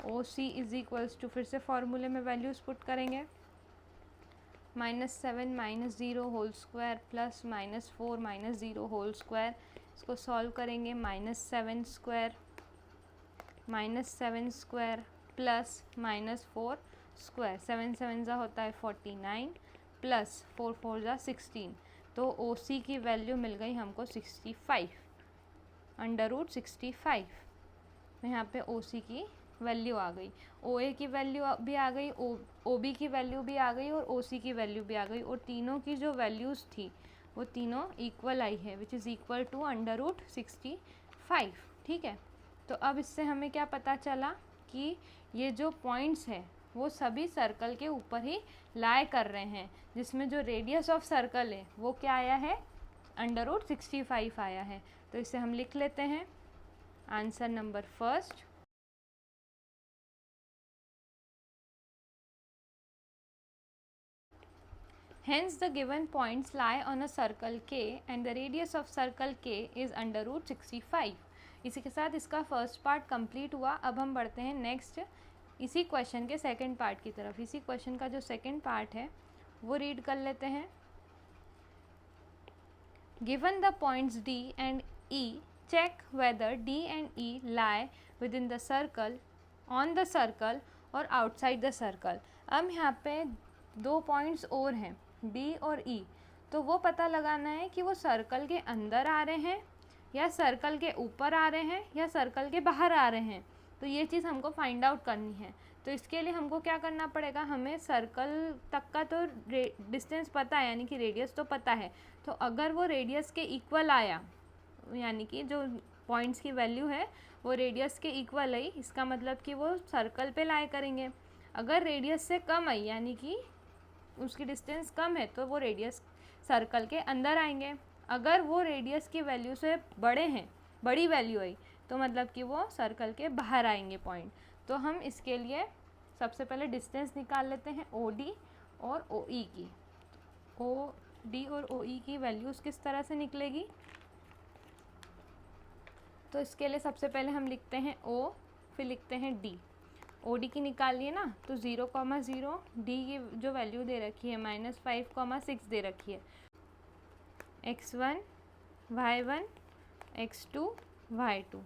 O C is equals to, फिर से फॉर्मूले में वैल्यूज़ पुट करेंगे, -7 -0 whole square plus -4 -0 whole square. इसको सॉल्व करेंगे, -7 स्क्वायर प्लस -4 स्क्वायर, 7 7 ज़ा होता है 49 प्लस 4 4 ज़ा 16। तो ओ सी की वैल्यू मिल गई हमको 65, √65। तो यहाँ पे ओ सी की वैल्यू आ गई, ओ ए की वैल्यू भी आ गई, ओ बी की वैल्यू भी आ गई और ओ सी की वैल्यू भी आ गई, और तीनों की जो वैल्यूज़ थी वो तीनों इक्वल आई है, विच इज़ इक्वल टू √65। ठीक है, तो अब इससे हमें क्या पता चला कि ये जो पॉइंट्स है वो सभी सर्कल के ऊपर ही लाई कर रहे हैं, जिसमें जो रेडियस ऑफ सर्कल है वो क्या आया है, √65 आया है। तो इसे हम लिख लेते हैं, answer number first. Hence the given points lie on a circle K and the radius of circle K is √65। इसी के साथ इसका फर्स्ट पार्ट कंप्लीट हुआ। अब हम बढ़ते हैं नेक्स्ट इसी क्वेश्चन के सेकंड पार्ट की तरफ। इसी क्वेश्चन का जो सेकंड पार्ट है वो रीड कर लेते हैं। Given the points D and E, check whether D and E lie within the circle, on the circle or outside the circle। अब यहाँ पे दो पॉइंट्स और हैं, D और E, तो वो पता लगाना है कि वो सर्कल के अंदर आ रहे हैं या सर्कल के ऊपर आ रहे हैं या सर्कल के बाहर आ रहे हैं। तो ये चीज़ हमको फाइंड आउट करनी है। तो इसके लिए हमको क्या करना पड़ेगा, हमें सर्कल तक का तो डिस्टेंस पता है, यानी कि रेडियस तो पता है। तो अगर वो रेडियस के इक्वल आया, यानी कि जो पॉइंट्स की वैल्यू है वो रेडियस के इक्वल आई, इसका मतलब कि वो सर्कल पे लाई करेंगे। अगर रेडियस से कम आई, यानी कि उसकी डिस्टेंस कम है, तो वो रेडियस सर्कल के अंदर आएंगे। अगर वो रेडियस की वैल्यू से बड़े हैं, बड़ी वैल्यू आई, तो मतलब कि वो सर्कल के बाहर आएंगे पॉइंट। तो हम इसके लिए सबसे पहले डिस्टेंस निकाल लेते हैं ओ डी और ओ ई की। ओ डी और ओ ई की वैल्यूज़ किस तरह से निकलेगी, तो इसके लिए सबसे पहले हम लिखते हैं ओ, फिर लिखते हैं डी। ओ डी की निकालिए ना, तो 0,0, डी की जो वैल्यू दे रखी है -5,6 दे रखी है, x1 y1 x2 y2।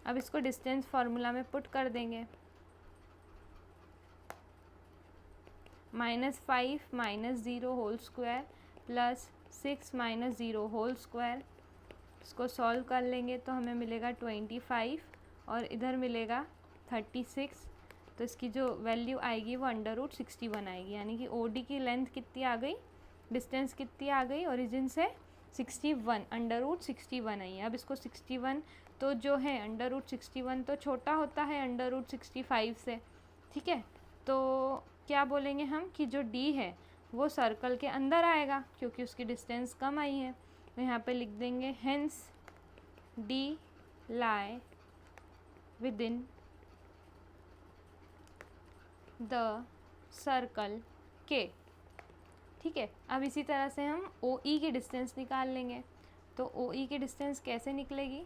अब इसको डिस्टेंस फार्मूला में पुट कर देंगे, -5 -0 whole square plus 6 -0 whole square. इसको सॉल्व कर लेंगे तो हमें मिलेगा 25 और इधर मिलेगा 36। तो इसकी जो वैल्यू आएगी वो √61 आएगी, यानी कि ओ डी की लेंथ कितनी आ गई, डिस्टेंस कितनी आ गई ओरिजिन से, 61, √61 आई है। अब इसको 61 तो जो है √61 तो छोटा होता है √65 से, ठीक है। तो क्या बोलेंगे हम कि जो डी है वो सर्कल के अंदर आएगा क्योंकि उसकी डिस्टेंस कम आई है। तो यहाँ पे लिख देंगे hence D lie with in the circle के, ठीक है। अब इसी तरह से हम ओ ई की डिस्टेंस निकाल लेंगे। तो ओ ई की डिस्टेंस कैसे निकलेगी,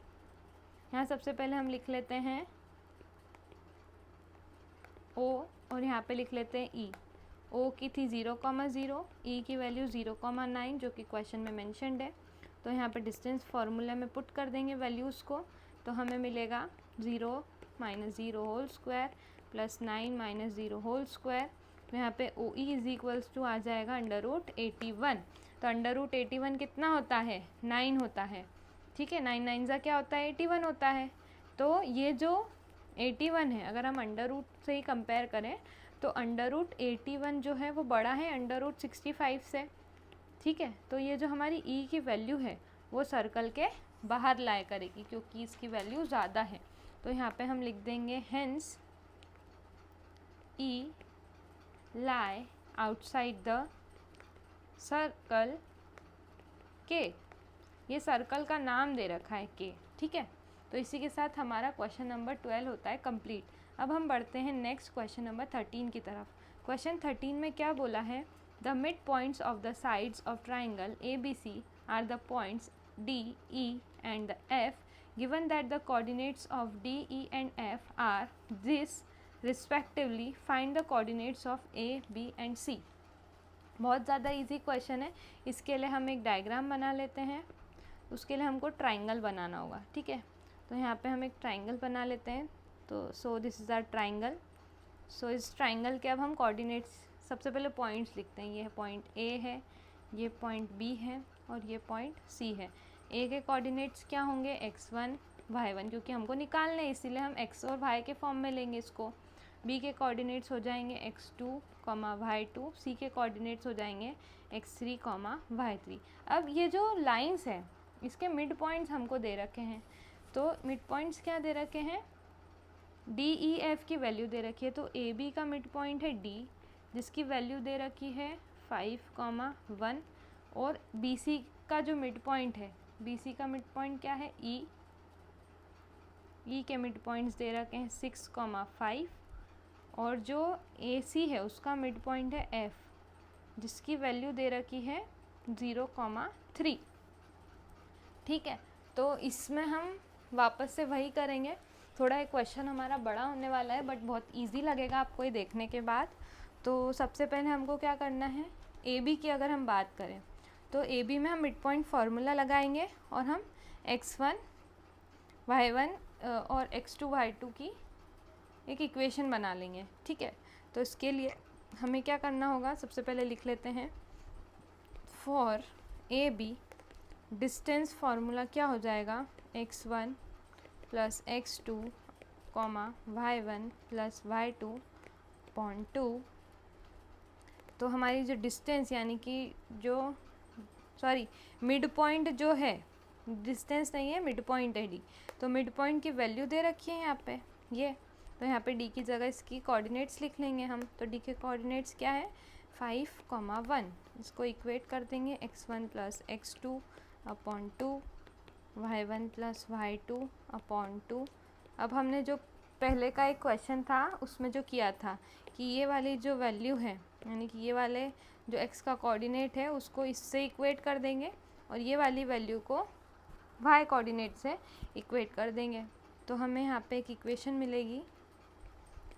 यहाँ सबसे पहले हम लिख लेते हैं ओ और यहाँ पे लिख लेते हैं ई। ओ की थी 0,0, ई की वैल्यू 0,9 जो कि क्वेश्चन में मेंशन्ड है। तो यहाँ पे डिस्टेंस फार्मूला में पुट कर देंगे वैल्यूज़ को, तो हमें मिलेगा 0 -0 whole square plus 9 -0 whole square. तो यहाँ पे O E is equals to आ जाएगा √81। तो √81 कितना होता है, 9 होता है, ठीक है। 9 9 ज़ा क्या होता है, 81 होता है। तो ये जो 81 है, अगर हम √ से ही कंपेयर करें तो √81 जो है वो बड़ा है √65 से, ठीक है। तो ये जो हमारी ई की वैल्यू है वो सर्कल के बाहर लाई करेगी क्योंकि इसकी वैल्यू ज़्यादा है। तो यहाँ पे हम लिख देंगे hence E lie outside the circle के। ये सर्कल का नाम दे रखा है के, ठीक है। तो इसी के साथ हमारा क्वेश्चन नंबर 12 होता है कंप्लीट। अब हम बढ़ते हैं नेक्स्ट क्वेश्चन नंबर 13 की तरफ। क्वेश्चन 13 में क्या बोला है, the mid points of the sides of triangle ABC are the points D, E and the F. Given that the coordinates of D, E and F are this respectively, find the coordinates of A, B and C. बहुत ज़्यादा easy question है। इसके लिए हम एक diagram बना लेते हैं। उसके लिए हमको ट्राइंगल बनाना होगा, ठीक है। तो यहाँ पे हम एक ट्राइंगल बना लेते हैं। तो so this is our triangle. So इस ट्राइंगल के अब हम कोऑर्डिनेट्स, सबसे पहले पॉइंट्स लिखते हैं। ये पॉइंट A है, ये पॉइंट B है और ये पॉइंट C है। A के कोऑर्डिनेट्स क्या होंगे, x1 y1, क्योंकि हमको निकालना है इसीलिए हम x और y के फॉर्म में लेंगे इसको। B के कोऑर्डिनेट्स हो जाएंगे x2, y2। C के कोऑर्डिनेट्स हो जाएंगे x3, y3। अब ये जो लाइंस है इसके मिड पॉइंट्स हमको दे रखे हैं। तो मिड पॉइंट्स क्या दे रखे हैं, D, E, F की वैल्यू दे रखी है। तो AB का मिड पॉइंट है D, जिसकी वैल्यू दे रखी है 5, 1। और BC का जो मिड पॉइंट है, BC का मिड पॉइंट क्या है, E के मिड पॉइंट्स दे रखे हैं 6, 5। और जो AC है उसका मिड पॉइंट है F, जिसकी वैल्यू दे रखी है 0, 3। ठीक है, तो इसमें हम वापस से वही करेंगे। थोड़ा एक क्वेश्चन हमारा बड़ा होने वाला है बट बहुत इजी लगेगा आपको ये देखने के बाद। तो सबसे पहले हमको क्या करना है, AB की अगर हम बात करें तो AB में हम मिड पॉइंट फार्मूला लगाएंगे और हम x1 y1 और x2 y2 की एक इक्वेशन बना लेंगे, ठीक है। तो इसके लिए हमें क्या करना होगा, सबसे पहले लिख लेते हैं फॉर AB डिस्टेंस फार्मूला क्या हो जाएगा, x1 plus x2 y1 plus y2 upon 2। तो हमारी जो डिस्टेंस यानी कि जो मिड पॉइंट जो है, डिस्टेंस नहीं है मिड पॉइंट है D, तो मिड पॉइंट की वैल्यू दे रखी है यहाँ पे ये। तो यहाँ पे D की जगह इसकी कोऑर्डिनेट्स लिख लेंगे हम। तो D के कोऑर्डिनेट्स क्या है, 5, 1। इसको इक्वेट कर देंगे x1 plus x2 upon 2, y1 plus y2 upon 2। अब हमने जो पहले का एक क्वेश्चन था उसमें जो किया था कि ये वाली जो वैल्यू है, यानी कि ये वाले जो x का कोऑर्डिनेट है उसको इससे इक्वेट कर देंगे और ये वाली वैल्यू को y कोऑर्डिनेट से इक्वेट कर देंगे। तो हमें यहाँ पे एक इक्वेशन मिलेगी,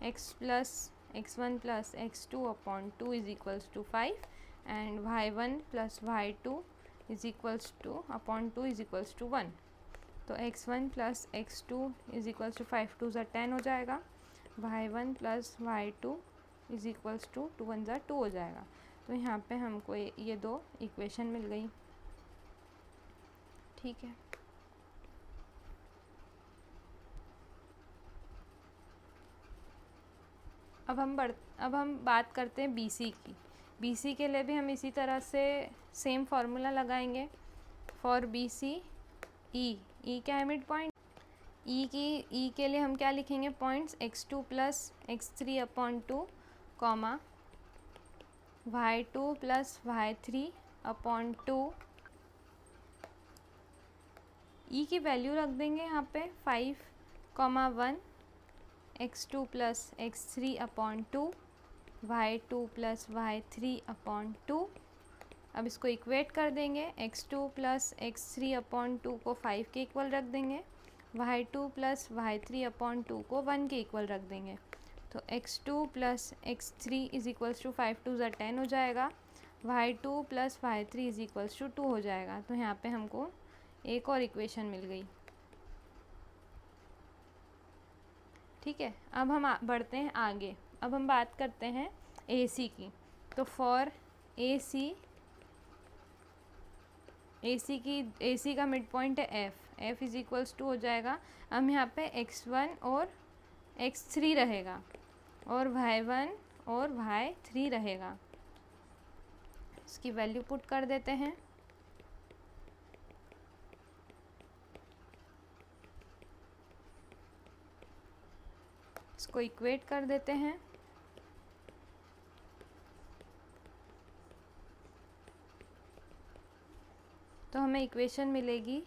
x plus x1 plus x2 upon 2 is equals to 5 and y1 plus y2 is equals to upon 2 is equals to 1। तो x1 plus x2 is equals to 5 2 ज़ा 10 हो जाएगा, y1 plus y2 is equals to 2 1 ज़ा 2 हो जाएगा। तो यहाँ पे हमको ये दो इक्वेशन मिल गई, ठीक है। अब हम बात करते हैं BC की। BC के लिए भी हम इसी तरह से सेम फार्मूला लगाएंगे। फॉर BC E क्या है, मिड पॉइंट। E के लिए हम क्या लिखेंगे, points x2 plus x3 upon 2, y2 plus y3 upon 2। E की वैल्यू रख देंगे यहाँ पे 5, 1, x2 plus x3 upon 2, y2 plus y3 upon 2। अब इसको इक्वेट कर देंगे, x2 प्लस x3 अपॉन 2 को 5 के इक्वल रख देंगे, y2 प्लस y3 अपॉन 2 को 1 के इक्वल रख देंगे। तो x2 plus x3 is equals to 5 2 ज़ा 10 हो जाएगा, y2 plus y3 is equals to 2 हो जाएगा। तो यहाँ पे हमको एक और इक्वेशन मिल गई, ठीक है। अब हम बढ़ते हैं आगे। अब हम बात करते हैं AC की। तो फॉर AC का मिड पॉइंट है F इज इक्वल्स टू हो जाएगा। अब यहाँ पे x1 और x3 रहेगा और y1 और y3 रहेगा। इसकी वैल्यू पुट कर देते हैं। इसको इक्वेट कर देते हैं। तो हमें इक्वेशन मिलेगी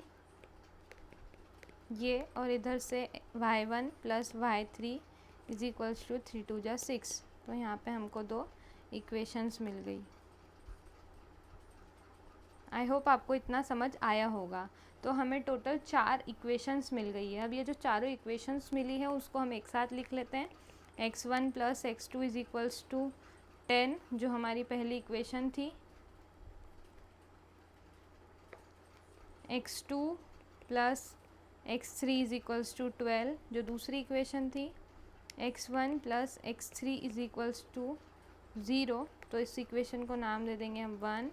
ये, और इधर से y1 plus y3 is equals to 3 2 ज़ा 6। तो यहाँ पे हमको 2 इक्वेशंस मिल गई। आई होप आपको इतना समझ आया होगा। तो हमें टोटल 4 इक्वेशंस मिल गई है। अब ये जो चारों इक्वेशंस मिली है उसको हम एक साथ लिख लेते हैं। x1 + x2 = 10 जो हमारी पहली इक्वेशन थी, x2 + x3 = 12 जो दूसरी इक्वेशन थी, x1 + x3 = 0। तो इस इक्वेशन को नाम दे देंगे हम 1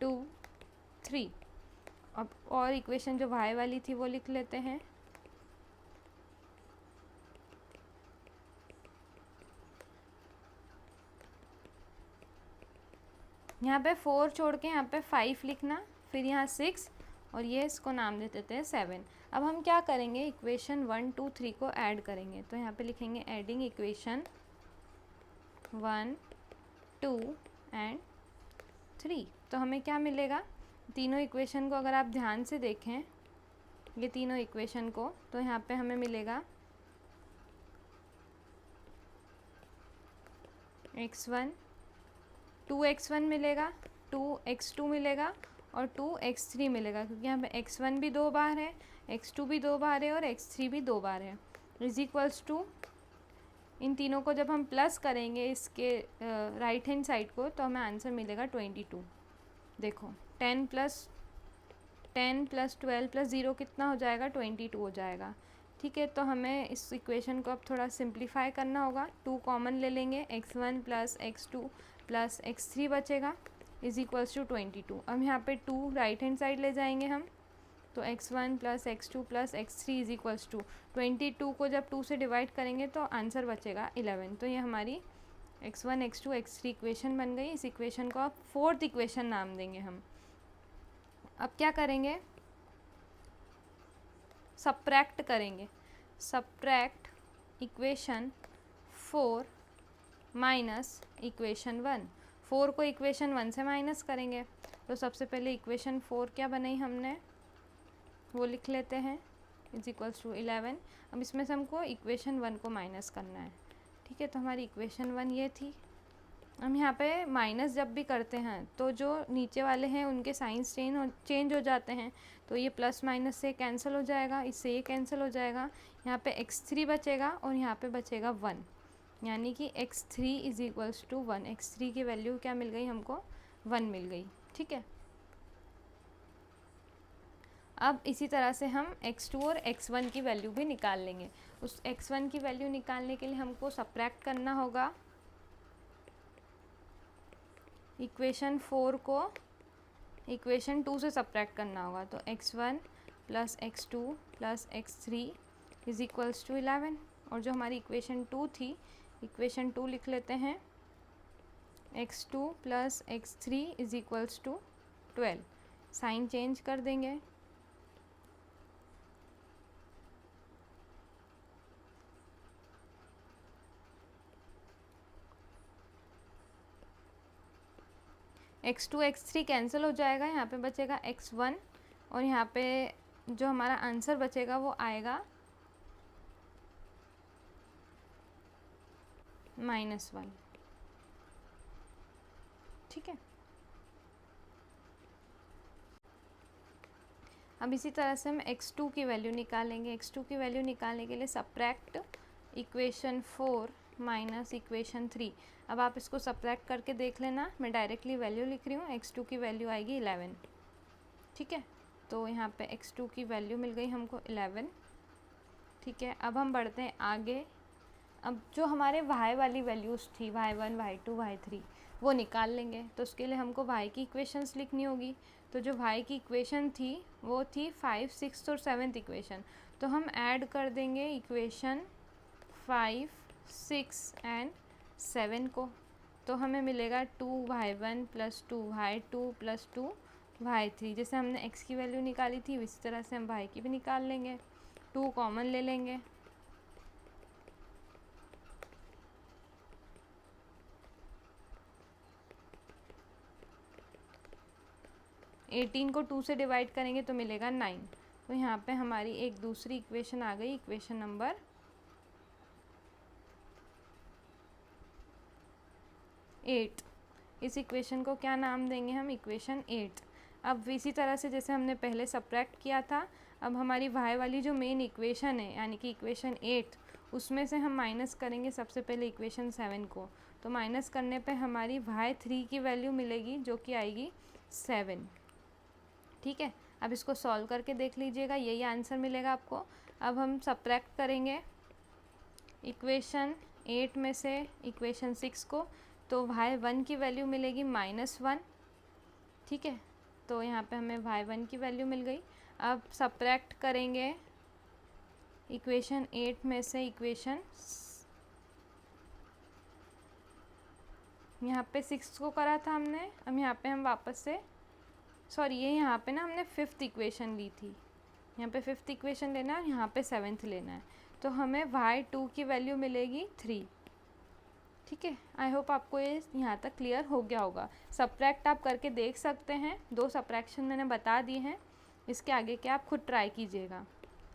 2 3। अब और इक्वेशन जो y वाली थी वो लिख लेते हैं। यहाँ पे 4 छोड़ के यहाँ पे 5 लिखना, फिर यहाँ 6 और ये इसको नाम दे देते हैं 7। अब हम क्या करेंगे, इक्वेशन 1 2 3 को ऐड करेंगे। तो यहाँ पे लिखेंगे एडिंग इक्वेशन 1 2 एंड 3। तो हमें क्या मिलेगा, तीनों इक्वेशन को अगर आप ध्यान से देखें, ये तीनों इक्वेशन को, तो यहाँ पे हमें मिलेगा x1 2x1 मिलेगा, 2x2 मिलेगा और 2x3 मिलेगा, क्योंकि यहाँ पे x1 भी 2 बार है, x2 भी 2 बार है और x3 भी 2 बार है। = इन तीनों को जब हम प्लस करेंगे इसके राइट हैंड साइड को, तो हमें आंसर मिलेगा 22। देखो 10 + 12 + 0 कितना हो जाएगा, 22 हो जाएगा। ठीक है, तो हमें इस इक्वेशन को अब थोड़ा सिंप्लीफाई करना होगा। 2 कॉमन ले लेंगे, x1 + x2 + x3 बचेगा = 22। अब यहाँ पे 2 राइट हैंड साइड ले जाएंगे हम, तो x1 + x2 + x3 = 22 को जब 2 से डिवाइड करेंगे तो आंसर बचेगा 11। तो ये हमारी x1 x2 x3 इक्वेशन बन गई। इस इक्वेशन को अब 4th इक्वेशन नाम देंगे हम। अब क्या करेंगे, सब्ट्रैक्ट करेंगे। Subtract equation 4 minus equation 1। 4 को इक्वेशन 1 से माइनस करेंगे, तो सबसे पहले इक्वेशन 4 क्या बनाई हमने वो लिख लेते हैं, = 11। अब इसमें से हमको इक्वेशन 1 को माइनस करना है। ठीक है, तो हमारी इक्वेशन 1 ये थी। हम यहाँ पे माइनस जब भी करते हैं तो जो नीचे वाले हैं उनके साइंस चेंज हो जाते हैं, तो ये प्लस माइनस से कैंसिल हो जाएगा, इससे ये कैंसिल हो जाएगा। यहाँ पे x3 बचेगा और यहाँ पे बचेगा 1, यानी कि x3 = 1। x3 की वैल्यू क्या मिल गई हमको, 1 मिल गई। ठीक है, अब इसी तरह से हम x2 और x1 की वैल्यू भी निकाल लेंगे। उस x1 की वैल्यू निकालने के लिए हमको सब्ट्रैक्ट करना होगा। इक्वेशन 4 को इक्वेशन 2 से सब्ट्रैक्ट करना होगा, तो x1 + x2 + x3 = 11। और जो हमारी इक्वेशन 2 थी, इक्वेशन 2 लिख लेते हैं, x2 + x3 = 12। साइन चेंज कर देंगे। x2 x3 कैंसिल हो जाएगा, यहाँ पे बचेगा x1 और यहाँ पे जो हमारा आंसर बचेगा वो आएगा -1। ठीक है, अब इसी तरह से हम x2 की वैल्यू निकालेंगे। x2 की वैल्यू निकालने के लिए सब्ट्रैक्ट इक्वेशन 4 माइनस इक्वेशन 3। अब आप इसको सब्ट्रैक्ट करके देख लेना, मैं डायरेक्टली वैल्यू लिख रही हूँ। x2 की वैल्यू आएगी 11। ठीक है, तो यहाँ पे x2 की वैल्यू मिल गई हमको 11। ठीक है, अब हम बढ़ते हैं आगे। अब जो हमारे y वाली वैल्यूज़ थी, y1 y2 y3, वो निकाल लेंगे। तो उसके लिए हमको y की इक्वेशंस लिखनी होगी। तो जो y की इक्वेशन थी वो थी 5 6 और 7th इक्वेशन। तो हम ऐड कर देंगे इक्वेशन 5 6 एंड 7 को। तो हमें मिलेगा 2y1 + 2y2 + 2y3। जैसे हमने x की वैल्यू निकाली थी इसी तरह से हम y की भी निकाल लेंगे। 2 कॉमन ले लेंगे, एटीन को 2 से डिवाइड करेंगे तो मिलेगा 9। तो यहाँ पे हमारी एक दूसरी इक्वेशन आ गई, इक्वेशन नंबर 8। इस इक्वेशन को क्या नाम देंगे हम? इक्वेशन 8। अब इसी तरह से जैसे हमने पहले सब्ट्रैक्ट किया था, अब हमारी y वाली जो मेन इक्वेशन है यानी कि इक्वेशन 8, उसमें से हम माइनस करेंगे सबसे पहले इक्वेशन 7 को। तो माइनस करने पे हमारी y3 की वैल्यू मिलेगी जो कि आएगी 7। ठीक है, अब इसको सॉल्व करके देख लीजिएगा, यही आंसर मिलेगा आपको। अब हम सब्ट्रैक्ट करेंगे इक्वेशन 8 में से इक्वेशन 6 को, तो y1 की वैल्यू मिलेगी -1। ठीक है, तो यहाँ पे हमें y1 की वैल्यू मिल गई। अब सब्ट्रैक्ट करेंगे इक्वेशन 8 में से इक्वेशन, यहाँ पे 6 को करा था हमने, अब यहाँ पे हम वापस से ये यहाँ पे ना हमने 5th इक्वेशन ली थी, यहाँ पे 5th इक्वेशन लेना है और यहाँ पे 7th लेना है। तो हमें y2 की वैल्यू मिलेगी 3। ठीक है, आई होप आपको ये यहाँ तक क्लियर हो गया होगा। सब्ट्रैक्ट आप करके देख सकते हैं, 2 सब्ट्रैक्शन मैंने बता दिए हैं, इसके आगे के आप खुद ट्राई कीजिएगा।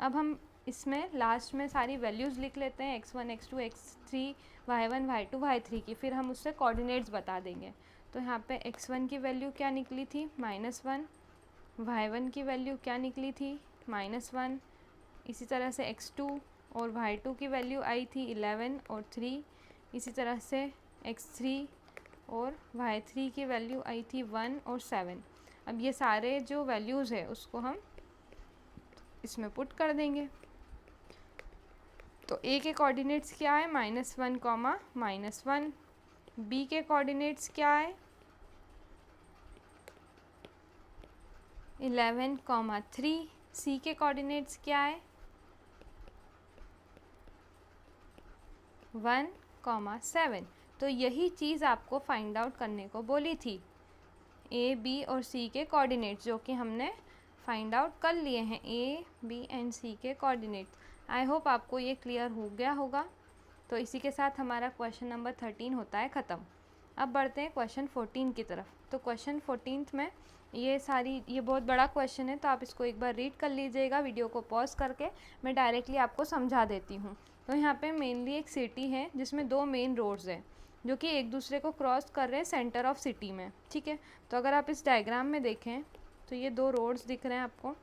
अब हम इसमें लास्ट में सारी वैल्यूज़ लिख लेते हैं, x1 x2 x3 y1 y2 y3 की, फिर हम उससे कोऑर्डिनेट्स बता देंगे। तो यहाँ पे x1 की वैल्यू क्या निकली थी? -1। y1 की वैल्यू क्या निकली थी? -1। इसी तरह से x2 और y2 की वैल्यू आई थी 11 और 3। इसी तरह से x3 और y3 की वैल्यू आई थी 1 और 7। अब ये सारे जो वैल्यूज़ है उसको हम इसमें पुट कर देंगे। तो a के कोऑर्डिनेट्स क्या है? -1, -1। b के कोऑर्डिनेट्स क्या है? 11, 3। c के कोऑर्डिनेट्स क्या है? 1, 7। तो यही चीज़ आपको फाइंड आउट करने को बोली थी, a, b और c के कोऑर्डिनेट्स, जो कि हमने फाइंड आउट कर लिए हैं, a, b एंड c के कोऑर्डिनेट्स। आई होप आपको ये क्लियर हो गया होगा। तो इसी के साथ हमारा क्वेश्चन नंबर 13 होता है ख़त्म। अब बढ़ते हैं क्वेश्चन 14 की तरफ। तो क्वेश्चन 14 में ये बहुत बड़ा क्वेश्चन है, तो आप इसको एक बार रीड कर लीजिएगा, वीडियो को पॉज करके। मैं डायरेक्टली आपको समझा देती हूँ। तो यहाँ पे मेनली एक सिटी है जिसमें 2 मेन रोड्स हैं जो कि एक दूसरे को क्रॉस कर रहे हैं सेंटर ऑफ सिटी में। ठीक है, तो अगर आप इस डायग्राम में देखें तो ये 2 रोड्स दिख रहे हैं आपको,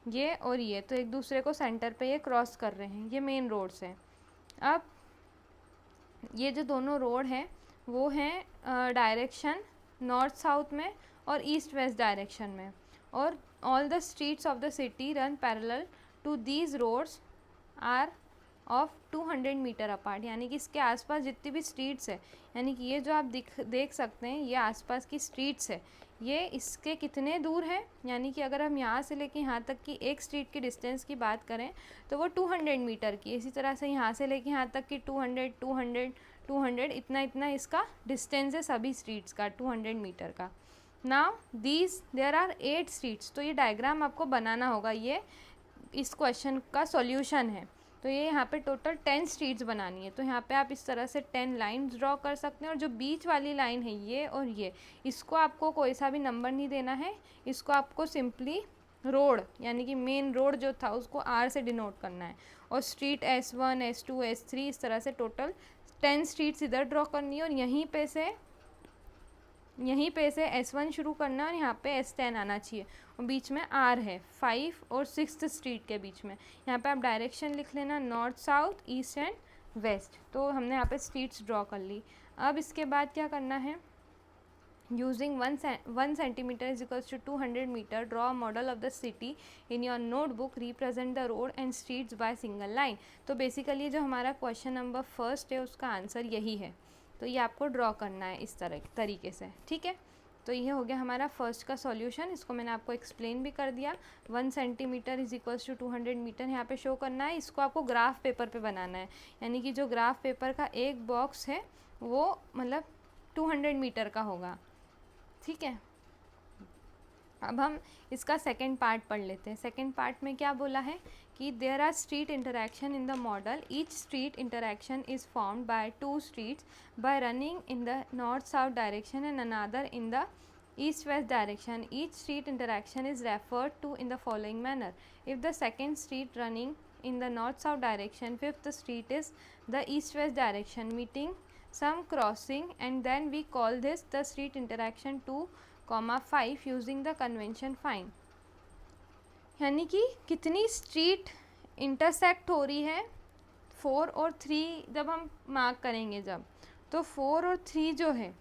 ये और ये, तो एक दूसरे को सेंटर पे ये क्रॉस कर रहे हैं, ये मेन रोड्स हैं। अब ये जो दोनों रोड हैं वो हैं डायरेक्शन नॉर्थ साउथ में और ईस्ट वेस्ट डायरेक्शन में, और all the streets of the city run parallel to these roads are of 200 metre apart. यानी कि इसके आसपास जितनी भी स्ट्रीट्स है, यानी कि ये जो आप देख सकते हैं ये आसपास की स्ट्रीट्स है, ये इसके कितने दूर है? यानी कि अगर हम यहाँ से लेके यहाँ तक की एक स्ट्रीट की डिस्टेंस की बात करें तो वो 200 मीटर की। इसी तरह से यहाँ से लेके यहाँ तक की 200, 200, 200, इतना इसका डिस्टेंस है सभी स्ट्रीट्स का, 200 मीटर का। Now there are 8 streets. तो ये डायग्राम आपको बनाना होगा, ये इस क्वेश्चन का सॉल्यूशन है। तो ये यहाँ पे टोटल 10 स्ट्रीट्स बनानी है। तो यहाँ पे आप इस तरह से 10 लाइन्स ड्रॉ कर सकते हैं, और जो बीच वाली लाइन है ये और ये, इसको आपको कोई सा भी नंबर नहीं देना है, इसको आपको सिंपली रोड यानी कि मेन रोड जो था उसको आर से डिनोट करना है, और स्ट्रीट S1, S2, S3 इस तरह से टोटल 10 स्ट्रीट्स इधर ड्रॉ करनी है, और यहीं पे से S1 शुरू करना है और यहाँ पे S10 आना चाहिए, और बीच में R है 5 और 6th स्ट्रीट के बीच में। यहाँ पे आप डायरेक्शन लिख लेना north south east and west. तो हमने यहाँ पे स्ट्रीट्स ड्रॉ कर ली। अब इसके बाद क्या करना है? Using 1 centimetre is equals to 200 metre, draw a model of the city in your notebook, represent the road and streets by single line. तो बेसिकली जो हमारा क्वेश्चन नंबर 1 है उसका आंसर यही है। तो ये आपको ड्रॉ करना है इस तरीके से। ठीक है, तो ये हो गया हमारा फर्स्ट का सॉल्यूशन। इसको मैंने आपको एक्सप्लेन भी कर दिया। 1 centimetre is equals to 200 metre यहाँ पे शो करना है। इसको आपको ग्राफ पेपर पे बनाना है, यानी कि जो ग्राफ पेपर का एक बॉक्स है वो मतलब 200 मीटर का होगा। ठीक है, अब हम इसका सेकंड पार्ट पढ़ लेते हैं। सेकंड पार्ट में क्या बोला है कि there are street interaction in the model, each street interaction is formed by 2 streets by running in the north south direction and another in the east west direction. Each street interaction is referred to in the following manner. If the second street running in the north south direction, fifth street is the east west direction, meeting some crossing and then we call this the street interaction 2, 5 using the convention find। यानी कि कितनी street intersect हो रही है 4 और 3 जब हम mark करेंगे जब, तो 4 और 3 जो है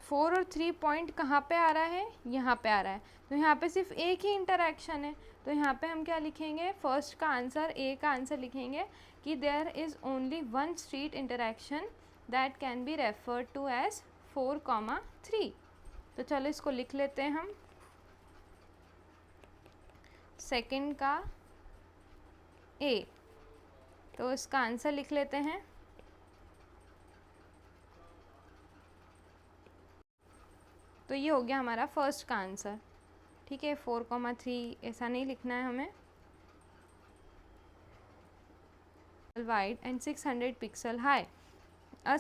4 और 3 पॉइंट कहाँ पे आ रहा है, यहाँ पे आ रहा है। तो यहाँ पे सिर्फ एक ही इंटरेक्शन है, तो यहाँ पे हम क्या लिखेंगे, फर्स्ट का आंसर ए का आंसर लिखेंगे कि there is only one street interaction that can be referred to as 4, 3। तो चलो इसको लिख लेते हैं हम। सेकंड का ए, तो इसका आंसर लिख लेते हैं। तो ये हो गया हमारा फर्स्ट का आंसर। ठीक है, 4, 3 ऐसा नहीं लिखना है हमें। Wide and 600 pixel high, a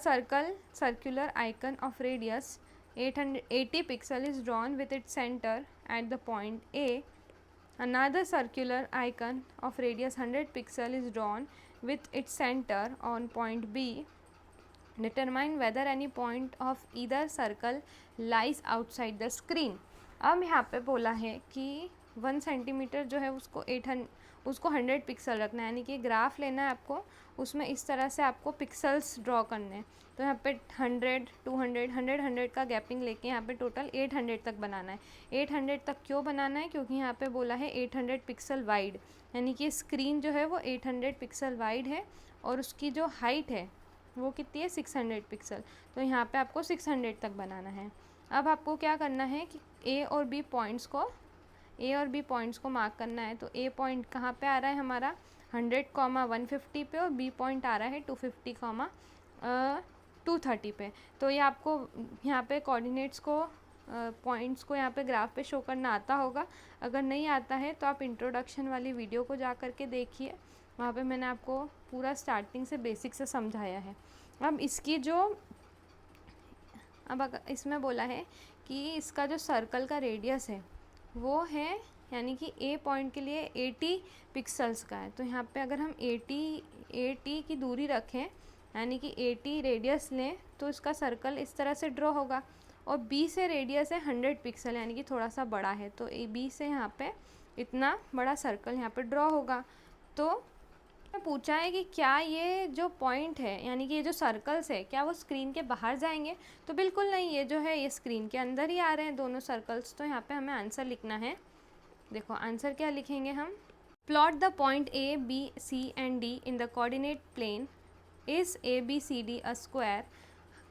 circular icon of radius 80 pixel is drawn with its center at the point A. Another circular icon of radius 100 pixel is drawn with its center on point B. Determine whether any point of either circle lies outside the screen। अब यहाँ पे बोला है कि 1 centimetre जो है उसको 100 pixel रखना है, यानी कि ग्राफ लेना है आपको, उसमें इस तरह से आपको पिक्सल्स ड्रॉ करने हैं। तो यहाँ पे 100, 200, 100 का गैपिंग लेके यहाँ पे टोटल 800 तक बनाना है। 800 तक क्यों बनाना है, क्योंकि यहाँ पे बोला है 800 पिक्सल वाइड, यानी कि स्क्रीन जो है वो 800 पिक्सल वाइड है और उसकी जो हाइट है वो कितनी है, 600 पिक्सल। तो यहाँ पे आपको 600 तक बनाना है। अब आपको क्या करना है कि ए और बी पॉइंट्स को मार्क करना है। तो ए पॉइंट कहाँ पे आ रहा है हमारा 100, 150 पे, और बी पॉइंट आ रहा है 250, 230 पे। तो ये आपको यहाँ पे कोऑर्डिनेट्स को पॉइंट्स को यहाँ पे ग्राफ पे शो करना आता होगा। अगर नहीं आता है तो आप इंट्रोडक्शन वाली वीडियो को जा कर के देखिए, वहाँ पे मैंने आपको पूरा स्टार्टिंग से बेसिक से समझाया है। अब इसकी जो अगर इसमें बोला है कि इसका जो सर्कल का रेडियस है वो है, यानी कि ए पॉइंट के लिए 80 पिक्सल्स का है। तो यहाँ पे अगर हम 80 की दूरी रखें, यानी कि 80 रेडियस लें, तो इसका सर्कल इस तरह से ड्रॉ होगा। और बी से रेडियस है 100 पिक्सल, यानी कि थोड़ा सा बड़ा है, तो ए बी से यहाँ पे इतना बड़ा सर्कल यहाँ पे ड्रॉ होगा। तो पूछा है कि क्या ये जो पॉइंट है, यानी कि ये जो सर्कल्स है, क्या वो स्क्रीन के बाहर जाएंगे, तो बिल्कुल नहीं, ये जो है ये स्क्रीन के अंदर ही आ रहे हैं दोनों सर्कल्स। तो यहाँ पे हमें आंसर लिखना है। देखो आंसर क्या लिखेंगे हम, plot the point A B C and D in the coordinate plane, is A B C D a square,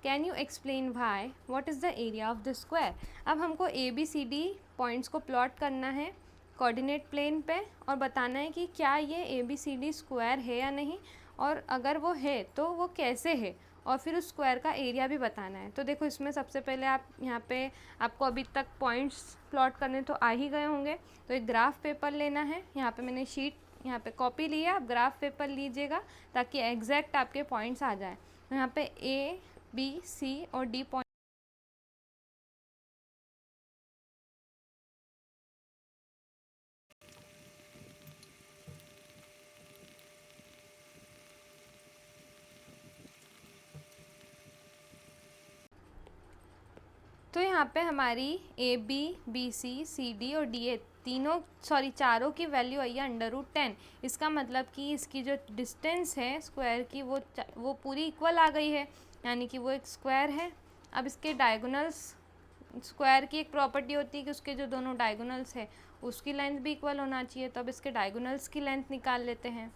can you explain why, what is the area of the square. अब हमको A B C D points को plot करना है coordinate plane पे और बताना है कि क्या ये A B C D square है या नहीं, और अगर वो है तो वो कैसे है, और फिर उस स्क्वायर का एरिया भी बताना है। तो देखो इसमें सबसे पहले आप यहाँ पे आपको अभी तक पॉइंट्स प्लॉट करने तो आ ही गए होंगे। तो एक ग्राफ पेपर लेना है, यहाँ पे मैंने शीट यहाँ पे कॉपी लिया, आप ग्राफ पेपर लीजिएगा ताकि एग्जैक्ट आपके पॉइंट्स आ जाए। तो यहाँ पे ए बी सी और डी पॉइंट, तो यहाँ पे हमारी ए बी सी डी और डी ए चारों की वैल्यू आई है √10। इसका मतलब कि इसकी जो डिस्टेंस है स्क्वायर की वो पूरी इक्वल आ गई है, यानी कि वो एक स्क्वायर है। अब इसके डायगोनल्स, स्क्वायर की एक प्रॉपर्टी होती है कि उसके जो दोनों डायगोनल्स है उसकी लेंथ भी इक्वल होना चाहिए। तो अब इसके डायगोनल्स की लेंथ निकाल लेते हैं।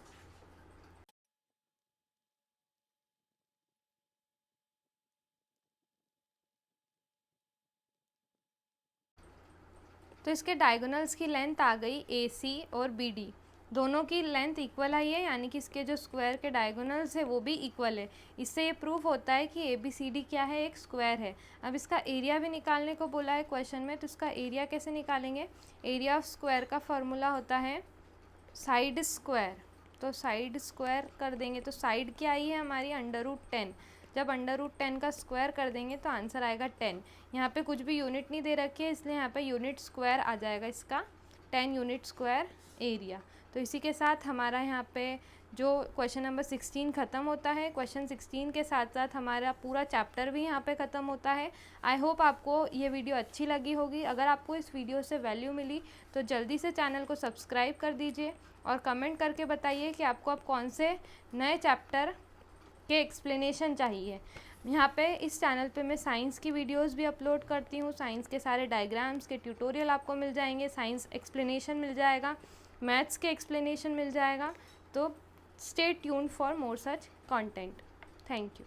तो इसके डायगोनल्स की लेंथ आ गई ए सी और बी डी, दोनों की लेंथ इक्वल आई है, यानी कि इसके जो स्क्वायर के डायगोनल्स है वो भी इक्वल है। इससे ये प्रूफ होता है कि ए बी सी डी क्या है, एक स्क्वायर है। अब इसका एरिया भी निकालने को बोला है क्वेश्चन में, तो इसका एरिया कैसे निकालेंगे, एरिया ऑफ स्क्वायर का फॉर्मूला होता है साइड स्क्वायर। तो साइड स्क्वायर कर देंगे तो साइड क्या आई है हमारी √10, जब √10 का स्क्वायर कर देंगे तो आंसर आएगा 10। यहाँ पे कुछ भी यूनिट नहीं दे रखी है, इसलिए यहाँ पे यूनिट स्क्वायर आ जाएगा इसका, 10 यूनिट स्क्वायर एरिया। तो इसी के साथ हमारा यहाँ पे जो क्वेश्चन नंबर 16 ख़त्म होता है। क्वेश्चन 16 के साथ साथ हमारा पूरा चैप्टर भी यहाँ पे ख़त्म होता है। आई होप आपको ये वीडियो अच्छी लगी होगी। अगर आपको इस वीडियो से वैल्यू मिली तो जल्दी से चैनल को सब्सक्राइब कर दीजिए और कमेंट करके बताइए कि आपको अब कौन से नए चैप्टर के एक्सप्लेनेशन चाहिए। यहाँ पे इस चैनल पे मैं साइंस की वीडियोस भी अपलोड करती हूँ। साइंस के सारे डायग्राम्स के ट्यूटोरियल आपको मिल जाएंगे, साइंस एक्सप्लेनेशन मिल जाएगा, मैथ्स के एक्सप्लेनेशन मिल जाएगा। तो stay tuned for more such content. Thank you.